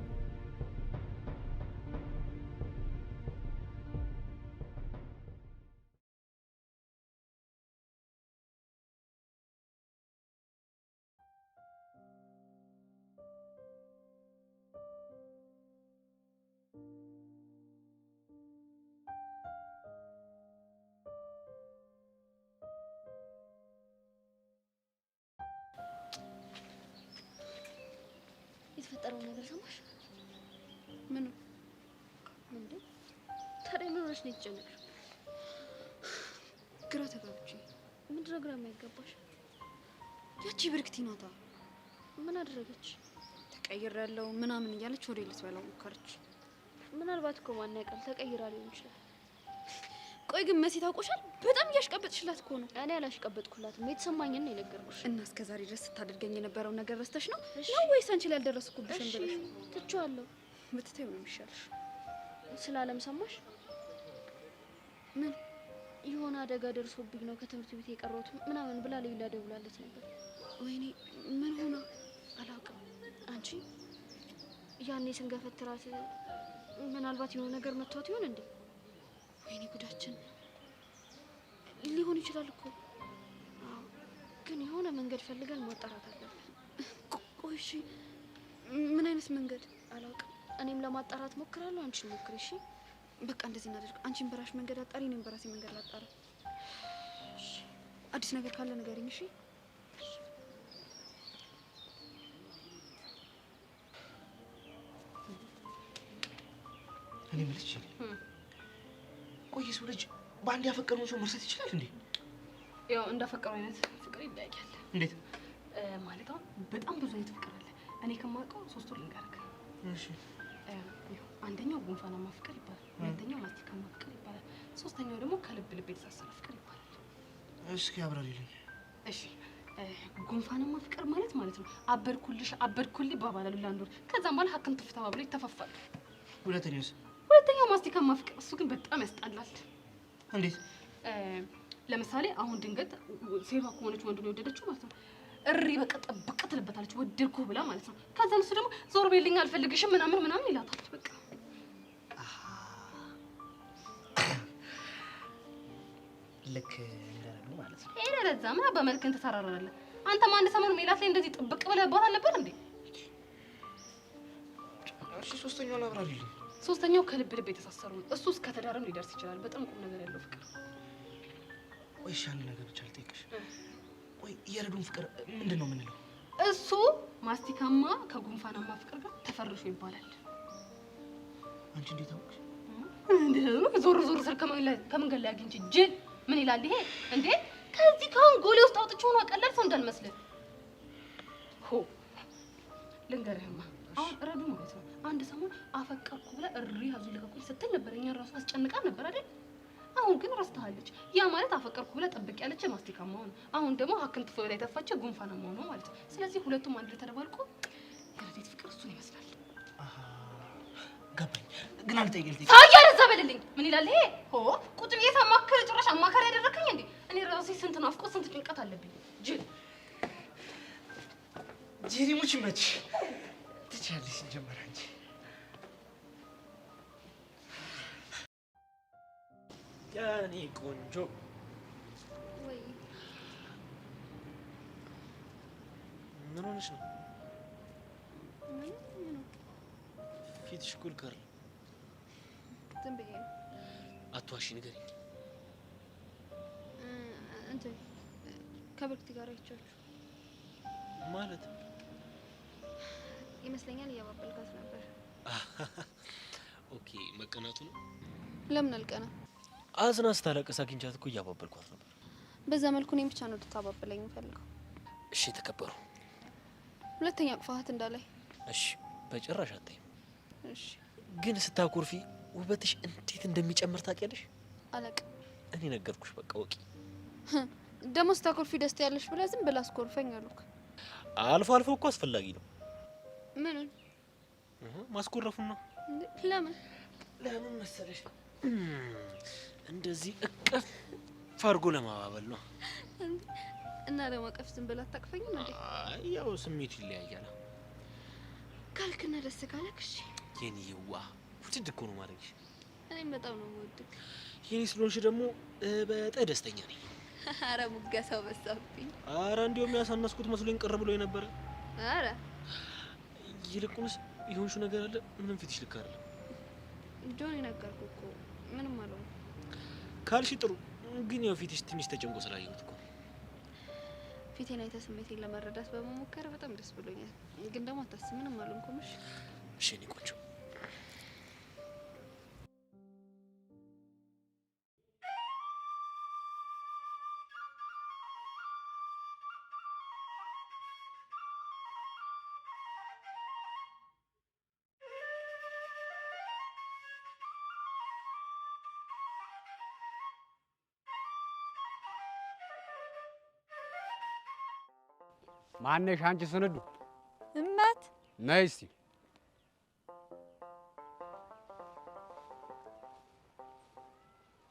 የተፈጠረው ነገር ሰማሽ? ምኑ? እንዴ ታዲያ ምን ሆነሽ ነው የተጨነቅሽው? ግራ ተጋብቼ። ምንድን ነው ግራ የማይገባሽ? ያቺ ብርክቲ ናታ። ምን አደረገች? ተቀይሬያለሁ ምናምን እያለች ወደ ልትበላው ሞከረች። ምናልባት እኮ ማን ያውቃል ተቀይራ ሊሆን ይችላል። ቆይ ግን መሲ ታውቆሻል? በጣም እያሽቀበጥሽላት እኮ ነው። እኔ አላሽቀበጥኩላትም፣ የተሰማኝን ነው የነገርኩሽ። እና እስከ ዛሬ ድረስ ስታደርገኝ የነበረው ነገር ረስተሽ ነው ወይስ አንቺ ላይ ያልደረስኩብሽም ብለሽ? ትቼዋለሁ። ብትተይው ነው የሚሻልሽ። ስላለም ሰማሽ? ምን የሆነ አደጋ ደርሶብኝ ነው ከትምህርት ቤት የቀረሁት ምናምን ብላ ሌላ ደውላለት ነበር። ወይኔ ምን ሆና? አላውቅም። አንቺ ያኔ ስንገፈትራት ምናልባት የሆነ ነገር መቷት ይሆን እንዴ? ወይኔ ጉዳችን። ሊሆን ይችላል እኮ። አዎ፣ ግን የሆነ መንገድ ፈልገን ማጣራት አለብን። ቆይ እሺ፣ ምን አይነት መንገድ? አላውቅም። እኔም ለማጣራት ሞክራለሁ፣ አንቺን ሞክሪ። እሺ በቃ እንደዚህ እናደርግ። አንቺን በራሽ መንገድ አጣሪ፣ እኔም በራሴ መንገድ ላጣራ። አዲስ ነገር ካለ ንገሪኝ። እሺ እኔ የምልሽ ቆይ ሰው ልጅ በአንድ ያፈቀረውን ሰው መርሳት ይችላል እንዴ? ያው እንዳፈቀረው አይነት ፍቅር ይለያያል። እንዴት ማለት? አሁን በጣም ብዙ አይነት ፍቅር አለ። እኔ ከማውቀው ሶስቱን ልንገርህ። እሺ። አንደኛው ጉንፋናማ ፍቅር ይባላል። ሁለተኛው ማስቲካማ ፍቅር ይባላል። ሶስተኛው ደግሞ ከልብ ልብ የተሳሰረ ፍቅር ይባላል። እስኪ አብራሪልኝ። እሺ ጉንፋናማ ፍቅር ማለት ነው አበድኩልሽ አበድኩልኝ ይባባላሉ ለአንድ ወር። ከዛም በኋላ ሀክም ትፍ ተባብለው ይተፋፋሉ። ሁለተኛው ማስቲካማ ፍቅር፣ እሱ ግን በጣም ያስጠላል። እንዴት? ለምሳሌ አሁን ድንገት ሴቷ ከሆነች ወንዱን የወደደችው ማለት ነው እሪ በቃ ጠብቅ ትልበታለች፣ ወደድኩ ብላ ማለት ነው። ከዛ እሱ ደግሞ ዞር በይልኝ አልፈልግሽም ምናምን ይላታል። በቃ ልክ እንደረግሉ ማለት ነው። ሄደ ለዛ ምን በመልክን ተሰራራለህ አንተ። አንድ ሰሞን ሜላት ላይ እንደዚህ ጥብቅ ብለህባት አልነበር እንዴ? እሺ ሶስተኛውን አብራሪልኝ። ሶስተኛው ከልብ ልብ የተሳሰሩ ነው። እሱ እስከ ትዳርም ሊደርስ ይችላል። በጣም ቁም ነገር ያለው ፍቅር። ቆይ ሻል ነገር ብቻ ልጠይቅሽ። ቆይ የረዱን ፍቅር ምንድን ነው የምንለው? እሱ ማስቲካማ ከጉንፋናማ ፍቅር ጋር ተፈርሾ ይባላል። አንቺ እንዴት አወቅሽ? ዞር ዞር ስል ከመንገድ ላይ አግኝቼ ጅል ምን ይላል ይሄ እንዴ? ከዚህ ከአንጎሌ ውስጥ አውጥቼው ነው ቀላል ሰው እንዳልመስልህ። ሆ ልንገርህማ አሁን ረዱ ማለት ነው አንድ ሰሞን አፈቀርኩ ብላ እሪ ያዙ ልቀቁኝ ስትል ነበር። እኛን ራሱ አስጨንቃን ነበር አይደል? አሁን ግን ረስተሃለች። ያ ማለት አፈቀርኩ ብላ ጠብቅ ያለች ማስቲካማ ሆነ፣ አሁን ደግሞ ሀክንት ፍቅር ላይ ተፋቸ ጉንፋናማ ሆነ ማለት ነው። ስለዚህ ሁለቱም አንድ ላይ ተደባልቆ የረዴት ፍቅር እሱን ይመስላል። ገባኝ። ግን አልጠይቅልኝ ታያ ለዛ በልልኝ ምን ይላል ይሄ? ሆ ቁጭ ብዬ ሳማክር ጭራሽ አማካሪ ያደረከኝ እንዴ? እኔ ራሴ ስንት ናፍቆት ስንት ጭንቀት አለብኝ። ጅል ጄሪሙች መች ትችያለሽ ጀመረ እንጂ ያኔ ቆንጆ ወይ ምን ሆነሽ ነው? ምን ነው? ፊትሽ ኩል ከር ዝም ብዬ ነው። አትዋሺ፣ ንገሪኝ። እንትን ከብርክቲ ጋር አይቻችሁ ማለት ይመስለኛል እያባበልካት ነበር። ኦኬ፣ መቀናቱ ነው። ለምን አልቀና? አዝና ስታለቅስ አግኝቻት እኮ እያባበልኳት ነበር። በዛ መልኩ እኔም ብቻ ነው ልታባበለኝ የምፈልገው። እሺ፣ ተከበሩ። ሁለተኛ ቅፋት እንዳላይ። እሺ፣ በጭራሽ አታይም። እሺ፣ ግን ስታኮርፊ ውበትሽ እንዴት እንደሚጨምር ታውቂያለሽ? አለቅ እኔ ነገርኩሽ። በቃ ወቂ። ደሞ ስታኮርፊ ደስታ ያለሽ ብለህ ዝም ብለህ አስኮርፈኝ አሉክ። አልፎ አልፎ እኮ አስፈላጊ ነው። ምን ማስኮረፉ ነው። ለምን መሰለሽ? እንደዚህ እቅፍ አድርጎ ለማባበል ነው። እና ለማቀፍ ዝም ብለህ አታቅፈኝም እንዴ? አይ ያው ስሜቱ ይለያያል። ካልክና ደስ ካለክ እሺ። የኔ ይዋ ውድድ እኮ ነው ማድረግሽ። እኔም በጣም ነው የምወድክ። የኔ ስለሆንሽ ደግሞ በጣም ደስተኛ ነኝ። አረ ሙገሳው በዛብኝ። አረ እንዲያውም ያሳነስኩት መስሎኝ ቅር ብሎ የነበረ። አረ ይልቁንስ የሆንሽው ነገር አለ። ምንም ፊትሽ ልክ አይደለም። ጆኒ ነገርኩ እኮ ምንም አለው ካልሽ ጥሩ። ግን ያው ፊትሽ ትንሽ ተጨንቆ ስላየሁት እኮ ፊቴን አይተህ ስሜቴን ለመረዳት በመሞከር በጣም ደስ ብሎኛል። ግን ደግሞ አታስብ፣ ምንም አልሆንኩም። እሺ እኔ ቆንጆ ማነሽ አንቺ ስንዱ? እመት ነይ እስቲ።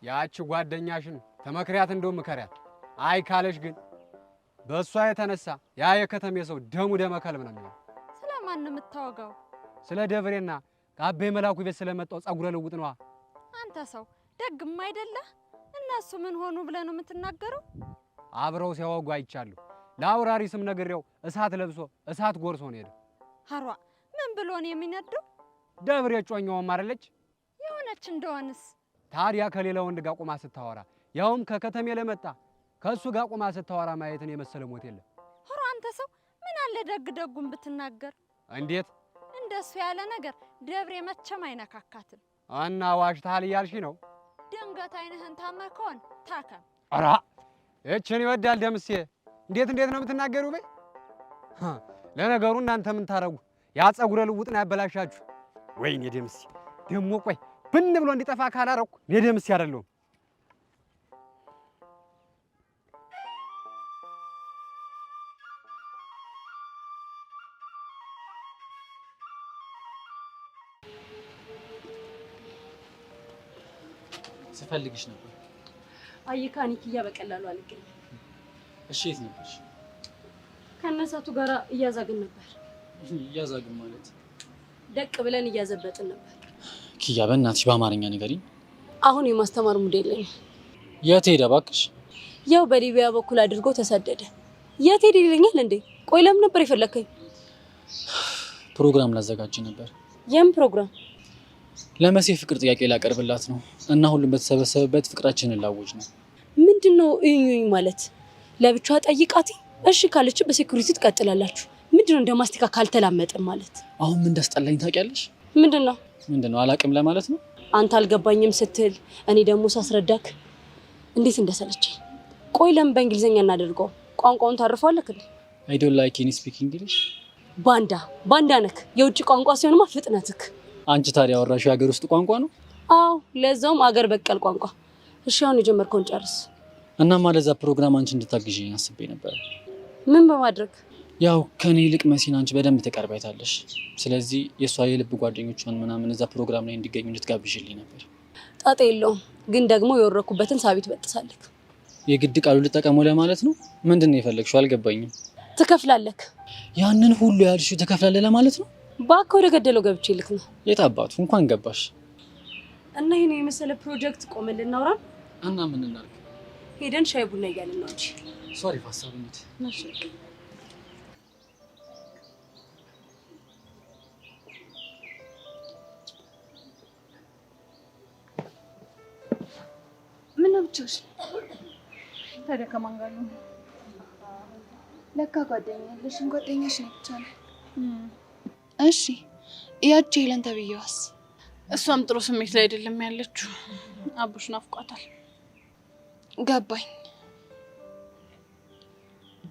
ያቺ ጓደኛሽን ተመክሪያት እንደው ምከሪያት። አይ ካለሽ ግን በእሷ የተነሳ ያ የከተሜ ሰው ደሙ ደመ ከልብ ነው የሚሆነው። ስለማን ነው የምታወጋው? ስለ ደብሬና ከአቤ መላኩ ቤት ስለመጣው ጸጉረ ልውጥ ነዋ። አንተ ሰው ደግም አይደለ? እነሱ ምን ሆኑ ብለህ ነው የምትናገረው? አብረው ሲያወጉ አይቻለሁ። ለአውራሪ ስም ነግሬው እሳት ለብሶ እሳት ጎርሶ ነው ሄደ። ሀሯ ምን ብሎ ነው የሚነደው? ደብሬ ጮኛውም አይደለች የሆነች እንደሆነስ ታዲያ ከሌላ ወንድ ጋር ቆማ ስታወራ ያውም ከከተሜ ለመጣ ከሱ ጋር ቆማ ስታወራ ማየትን የመሰለ ሞት የለም። ሀሯ አንተ ሰው ምን አለ ደግ ደጉን ብትናገር። እንዴት እንደሱ ያለ ነገር ደብሬ መቼም አይነካካትም። እና ዋሽታል እያልሽ ነው? ድንገት አይንህን ታመህ ከሆነ ታከም። ኧረ እችን ይወዳል ደምሴ። እንዴት ነው የምትናገሪው? በይ ለነገሩ እናንተ ምን ታረጉ? ያ ጸጉረ ልውጥን ያበላሻችሁ። ወይኔ ደምሴ ደሞ ቆይ ብን ብሎ እንዲጠፋ ካላረኩ እኔ ደምሴ አይደለሁም። ስፈልግሽ ነበር። አየካ ኒኪያ በቀላሉ አልገኝም። እሺ የት ነበርሽ? ከነሳቱ ጋራ እያዛግን ነበር። እያዛግን ማለት ደቅ ብለን እያዘበጥን ነበር። ኪያ በእናትሽ በአማርኛ ንገሪኝ። አሁን የማስተማር ሙድ የለኝም። የት ሄደ እባክሽ? ያው በሊቢያ በኩል አድርጎ ተሰደደ። የት ሄደ ይለኛል እንዴ? ቆይ ለምን ነበር የፈለከኝ? ፕሮግራም ላዘጋጅ ነበር። የምን ፕሮግራም? ለመሲ ፍቅር ጥያቄ ላቀርብላት ነው እና ሁሉም በተሰበሰበበት ፍቅራችንን ላወጅ ነው። ምን ምንድነው እዩኝ ማለት? ለብቻዋ ጠይቃት እሺ ካለች በሴኩሪቲ ትቀጥላላችሁ። ምንድነው እንደማስቲካ ካልተላመጠ ማለት? አሁን ምን እንዳስጠላኝ ታውቂያለሽ? ምንድነው አላቅም ለማለት ነው። አንተ አልገባኝም ስትል እኔ ደግሞ ሳስረዳክ እንዴት እንደሰለቸኝ። ቆይ ለምን በእንግሊዘኛ እናደርገው? ቋንቋውን ታርፈዋለክ እንዴ? I don't like any speak English። ባንዳ ነክ። የውጭ ቋንቋ ሲሆንማ ፍጥነትክ። አንቺ ታዲያ አወራሽው የሀገር ውስጥ ቋንቋ ነው? አዎ ለዛውም አገር በቀል ቋንቋ። እሺ አሁን የጀመርከውን ጨርስ። እና ማለዛ ፕሮግራም አንቺ እንድታግዢኝ አስቤ ነበር። ምን በማድረግ? ያው ከኔ ይልቅ መሲን አንቺ በደንብ ተቀርባይታለሽ። ስለዚህ የሷ የልብ ጓደኞቿን ምናምን እዛ ፕሮግራም ላይ እንዲገኙ እንድትጋብዥልኝ ነበር። ጣጣ የለውም፣ ግን ደግሞ የወረኩበትን ሳቢት በጥሳለክ። የግድ ቃሉ ልጠቀመው ለማለት ነው? ምንድነው የፈለግሽው? አልገባኝም። ትከፍላለክ። ያንን ሁሉ ያልሽው ትከፍላለህ ለማለት ነው? ባክ ወደ ገደለው ገብቼ ልክ ነው። የት አባቱ እንኳን ገባሽ። እና ይሄን የመሰለ ፕሮጀክት ቆመን ልናወራ እና ምን እናድርግ? ሄደን ሻይ ቡና እያልን ነው እንጂ። ሶሪ ሀሳብ እንዴት ነሽ? ምን ነው ብቻሽ? ታዲያ ከማን ጋር ነው? ለካ ጓደኛ ያለሽን ጓደኛሽ ነው ብቻ ነው። እሺ ያቺ ሄለን ተብዬዋስ? እሷም ጥሩ ስሜት ላይ አይደለም ያለችው። አቡሽ ናፍቋታል። ገባኝ።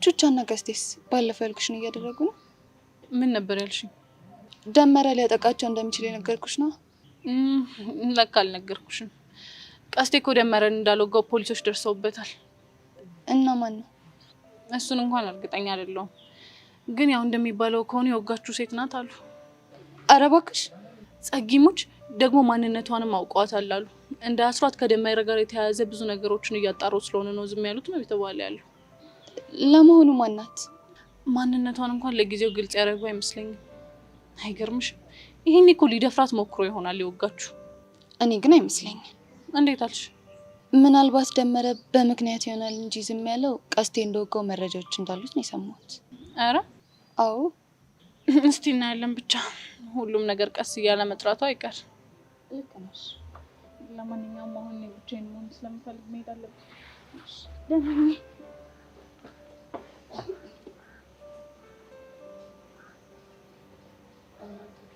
ቹቻና ገስቴስ ባለፈው ያልኩሽን እያደረጉ ነው? ምን ነበር ያልሽኝ? ደመረ ሊያጠቃቸው እንደሚችል የነገርኩሽ ነው። ለካ አልነገርኩሽም። ቀስቴ እኮ ደመረን እንዳልወጋው ፖሊሶች ደርሰውበታል። እና ማን ነው? እሱን እንኳን እርግጠኛ አይደለሁም፣ ግን ያው እንደሚባለው ከሆነ የወጋችሁ ሴት ናት አሉ። ኧረ እባክሽ። ጸጊሞች ደግሞ ማንነቷንም አውቀዋታል አሉ። እንደ አስሯት ከደመረ ጋር የተያያዘ ብዙ ነገሮችን እያጣሩ ስለሆነ ነው ዝም ያሉት ነው የተባለ ያለው። ለመሆኑ ማናት? ማንነቷን እንኳን ለጊዜው ግልጽ ያደረጉ አይመስለኝም። አይገርምሽም? ይሄን እኮ ሊደፍራት ሞክሮ ይሆናል የወጋችሁ። እኔ ግን አይመስለኝም። እንዴት አልሽ? ምናልባት ደመረ በምክንያት ይሆናል እንጂ ዝም ያለው ቀስቴ እንደወጋው መረጃዎች እንዳሉት ነው የሰማሁት። ኧረ አዎ። እስቲ እናያለን። ብቻ ሁሉም ነገር ቀስ እያለ መጥራቱ አይቀር። ልክ ነሽ። ለማንኛውም አሁን ብቻዬን መሆን ስለምፈልግ መሄድ አለብኝ። ደህና ነኝ።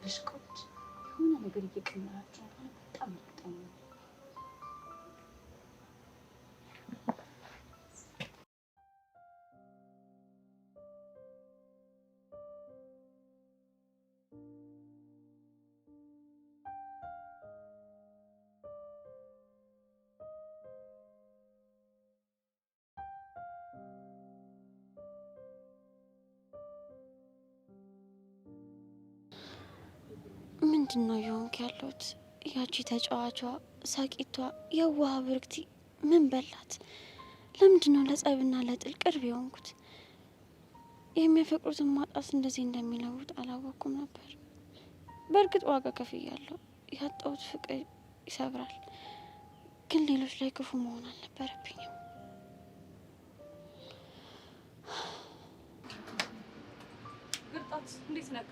ልሽቆች የሆነ ነገር እየቀመራችሁ ነው። በጣም እርግጠኛ ነኝ። ምንድነው የሆንክ ያለሁት? ያቺ ተጫዋቿ ሳቂቷ የዋህ ብርክቲ ምን በላት? ለምንድነው ለጸብና ለጥል ቅርብ የሆንኩት? የሚያፈቅሩትን ማጣት እንደዚህ እንደሚለውጥ አላወኩም ነበር። በእርግጥ ዋጋ ከፍያለሁ። ያጣሁት ፍቅር ይሰብራል፣ ግን ሌሎች ላይ ክፉ መሆን አልነበረብኝም። ግርጣት እንዴት ነህ?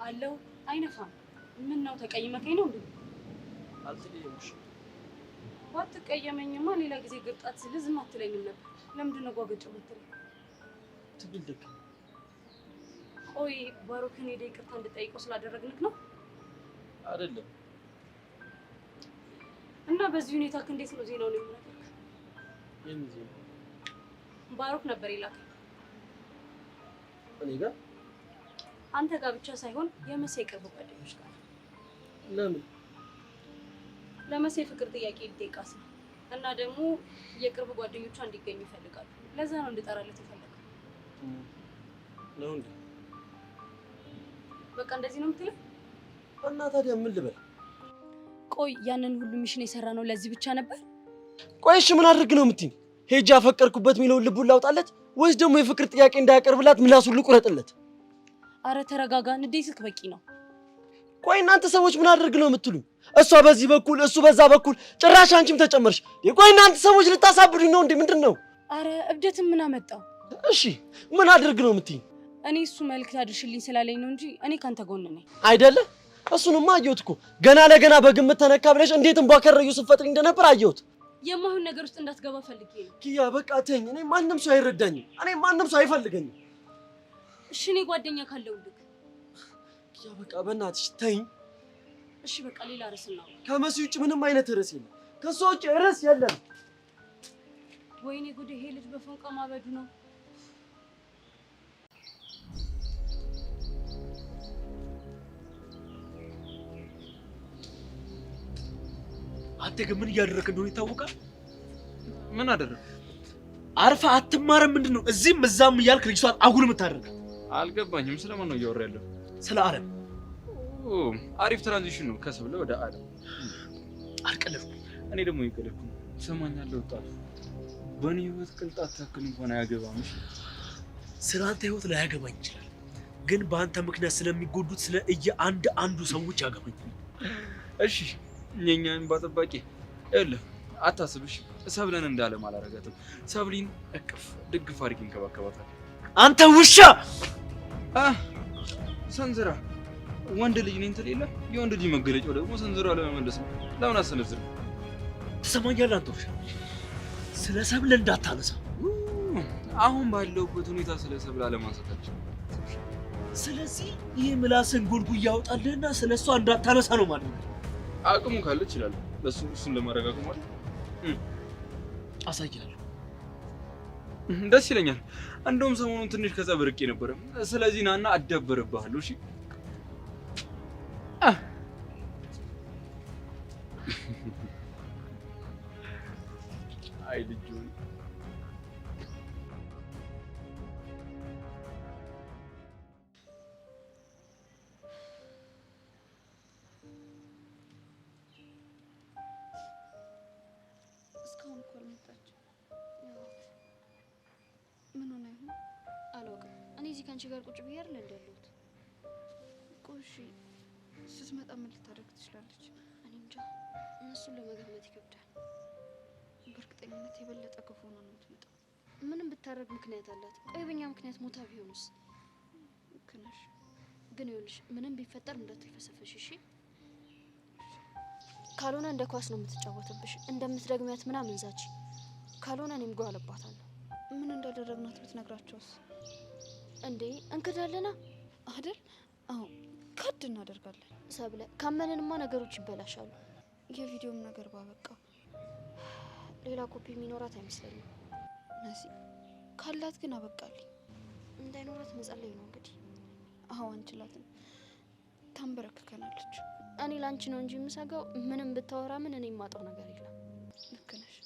አለው አይነፋም። ምን ነው ተቀይመከኝ ነው እንዴ? አልተቀየምኩሽም። ባትቀየመኝማ ሌላ ጊዜ ግርጣት ስል ዝም አትለኝም ነበር። ለምንድን ነው ጓገጭ የምትለኝ? ትግል ደግ ቆይ ባሮክን ሄደ ይቅርታ እንድጠይቀው ስላደረግንክ ነው አይደለም? እና በዚህ ሁኔታ እንዴት ነው ዜናውን የምነግርህ? የምን ዜና? ባሮክ ነበር የላከኝ። እኔ ጋር? አንተ ጋር ብቻ ሳይሆን የመሴ ቅርብ ጓደኞች ጋር። ለምን? ለመሴ ፍቅር ጥያቄ ሊጠይቃት ነው እና ደግሞ የቅርብ ጓደኞቿ እንዲገኙ ይፈልጋሉ። ለዛ ነው እንድጠራለት የፈለገው። ነው እንዴ? በቃ እንደዚህ ነው የምትለው? እና ታዲያ ምን ልበል? ቆይ ያንን ሁሉ ሚሽን የሰራ ነው ለዚህ ብቻ ነበር? ቆይ እሺ ምን አድርግ ነው የምትይኝ? ሄጄ አፈቀርኩበት የሚለውን ልቡን ላውጣለት ወይስ ደግሞ የፍቅር ጥያቄ እንዳያቀርብላት ምላሱን ልቁረጥለት? አረ ተረጋጋ፣ ንዴትክ በቂ ነው። ቆይ እናንተ ሰዎች ምን አድርግ ነው የምትሉኝ? እሷ በዚህ በኩል እሱ በዛ በኩል ጭራሽ አንቺም ተጨመርሽ። ቆይ እናንተ ሰዎች ልታሳብዱኝ ነው እንዴ? ምንድነው? አረ እብደትም ምን አመጣው? እሺ ምን አድርግ ነው የምትይኝ? እኔ እሱ መልእክት አድርሽልኝ ስላለኝ ነው እንጂ እኔ ካንተ ጎን ነኝ። አይደለ? እሱንማ አየሁት እኮ ገና ለገና በግምት ተነካ ብለሽ እንዴት እንቧከረዩ ስትፈጥሪ እንደነበር አየሁት። የማይሆን ነገር ውስጥ እንዳትገባ ፈልጌ ነው። ኪያ በቃ ተኝ። እኔ ማንም ሰው አይረዳኝም። እኔ ማንም ሰው አይፈልገኝም። እሺ እኔ ጓደኛ ካለውልክ ኪያ በቃ በእናትሽ ተኝ። እሺ በቃ ሌላ ርዕስ እናውራ። ከመሲ ውጭ ምንም አይነት ርዕስ የለም። ከሷ ውጭ ርዕስ የለም። ወይኔ ጉድ! ይሄ ልጅ በፎንቃ ማበዱ ነው። አንተ ግን ምን እያደረክ እንደሆነ ይታወቃል? ምን አደረክ? አርፋ አትማረም? ምንድን ነው እዚህም እዛም እያልክ ልጅቷን አጉል የምታደርግ? አልገባኝም። ስለማን ነው እያወራ ያለው? ስለ አለም። አሪፍ ትራንዚሽን ነው ከሰብለ ወደ አለም። አልቀለድኩም። እኔ ደግሞ ይቀለድኩ። ትሰማኛለህ ወጣቱ፣ በእኔ ህይወት ቅንጣት ታክል እንኳን አያገባም። ስለ አንተ ህይወት ላያገባኝ ይችላል፣ ግን በአንተ ምክንያት ስለሚጎዱት ስለ አንዱ ሰዎች ያገባኛል። እሺ የኛን ባጠባቂ እልህ አታስብሽ። ሰብለን እንዳለም አላረጋትም። ሰብሊን እቅፍ ድግፍ አድርጌ እንከባከባታል። አንተ ውሻ! ሰንዝራ ወንድ ልጅ ነኝ ትላለህ። የወንድ ልጅ መገለጫው ደግሞ ሰንዝራ ለመመለስ ነው። ለምን አሰነዝር? ትሰማኛለህ? አንተ ውሻ ስለ ሰብለ እንዳታነሳ። አሁን ባለውበት ሁኔታ ስለ ሰብለ አለማንሳታችን። ስለዚህ ይህ ምላስን ጎልጉ እያወጣልህና ስለ እሷ እንዳታነሳ ነው ማለት ነው። አቅሙ ካለ ይችላል። እሱን ለማረጋገጥ ማለት አሳያለሁ። ደስ ይለኛል። እንደውም ሰሞኑን ትንሽ ከዛ በርቄ ነበር። ስለዚህ ናና አዳበረብሃለሁ። እሺ አይ ልጅ እስካሁን እኮ አልመጣችም። ምን ሆነ ይሆን አላውቅም። እኔ እዚህ ከአንቺ ጋር ቁጭ ብዬ አይደል እንዳለሁት። ቆሺ ስትመጣ ምን ልታደርግ ትችላለች? እኔ እንጃ። እነሱን ለመገመት ይከብዳል። በእርግጠኝነት የበለጠ ክፉ ሆና ነው የምትመጣው። ምንም ብታደርግ ምክንያት አላት። ቆይ በእኛ ምክንያት ሞታ ቢሆንስ? ልክ ነሽ። ግን ይኸውልሽ ምንም ቢፈጠር እንዳትልፈሰፈሽ እሺ? ካልሆነ እንደ ኳስ ነው የምትጫወትብሽ። እንደምትደግሚያት ምናምን ዛች። ካልሆነ እኔም ጓለባታለሁ። ምን እንዳደረግናት ብትነግራቸውስ? እንዴ እንክዳለና አይደል? አዎ ካድ እናደርጋለን። ሰብለ ካመንንማ ነገሮች ይበላሻሉ። የቪዲዮም ነገር ባበቃው። ሌላ ኮፒ የሚኖራት አይመስለኝም። ነሲ ካላት ግን አበቃልኝ። እንዳይኖራት መጸለይ ነው እንግዲህ። አዎ አንችላትም፣ ታንበረክከናለች። እኔ ላንቺ ነው እንጂ የምሰጋው ምንም ብታወራ ምን እኔ የማጣው ነገር የለም። ልክ ነሽ።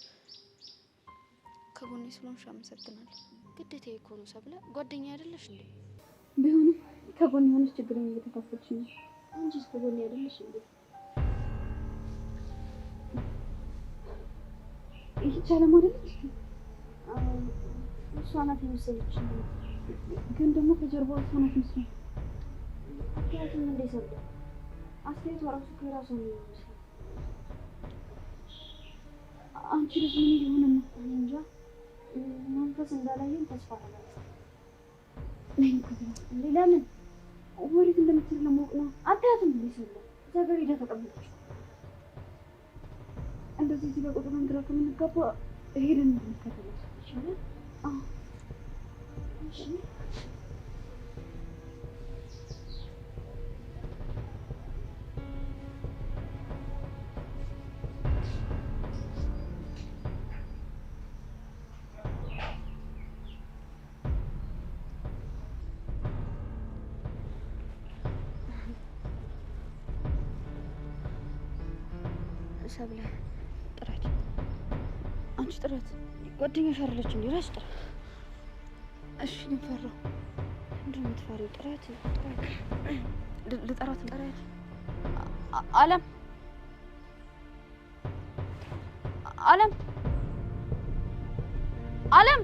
ከጎኔ ስለሆንሽ አመሰግናለሁ። ግዴታዬ እኮ ነው ሰብለ። ጓደኛ አይደለሽ እንዴ? ቢሆንም ከጎኔ የሆነች ችግርን እየተካፈለች ነው። አንቺስ ከጎኔ አይደለሽ እንዴ? ይቻላል ማለት ነው። እሷ ናት የመሰለች፣ ግን ደግሞ ከጀርባው እሷ ናት መስሎኝ። ምክንያቱም እንዴ ሰብለ አስተያየቷ ራሱ ከራሷ ነው የሚመስለው። አንቺ ልጅ ምን ሊሆን ነው? እኔ እንጃ። መንፈስ እንዳላየን ተስፋ አደርጋለሁ። እንዴ ለምን ወዴት እንደምትሄድ ለማወቅ ነው። አታያትም እንዴ ሰብለ? እዛ ጋር ሄዳ ተቀምጠች። እንደዚህ እዚህ ጋር ቁጭ ብለን ግራ ከምንጋባ ሄደን እንከተላት ይሻላል። አዎ እሺ። ሰብለ ጥረት፣ አንቺ ጥረት። ጓደኛሽ አይደለች እንዴ? ራስ ጥረት። እሺ ግን ፈራሁ። ምንድን ነው የምትፈሪው? ጥረት ልጠራት። ጥረት አለም አለም አለም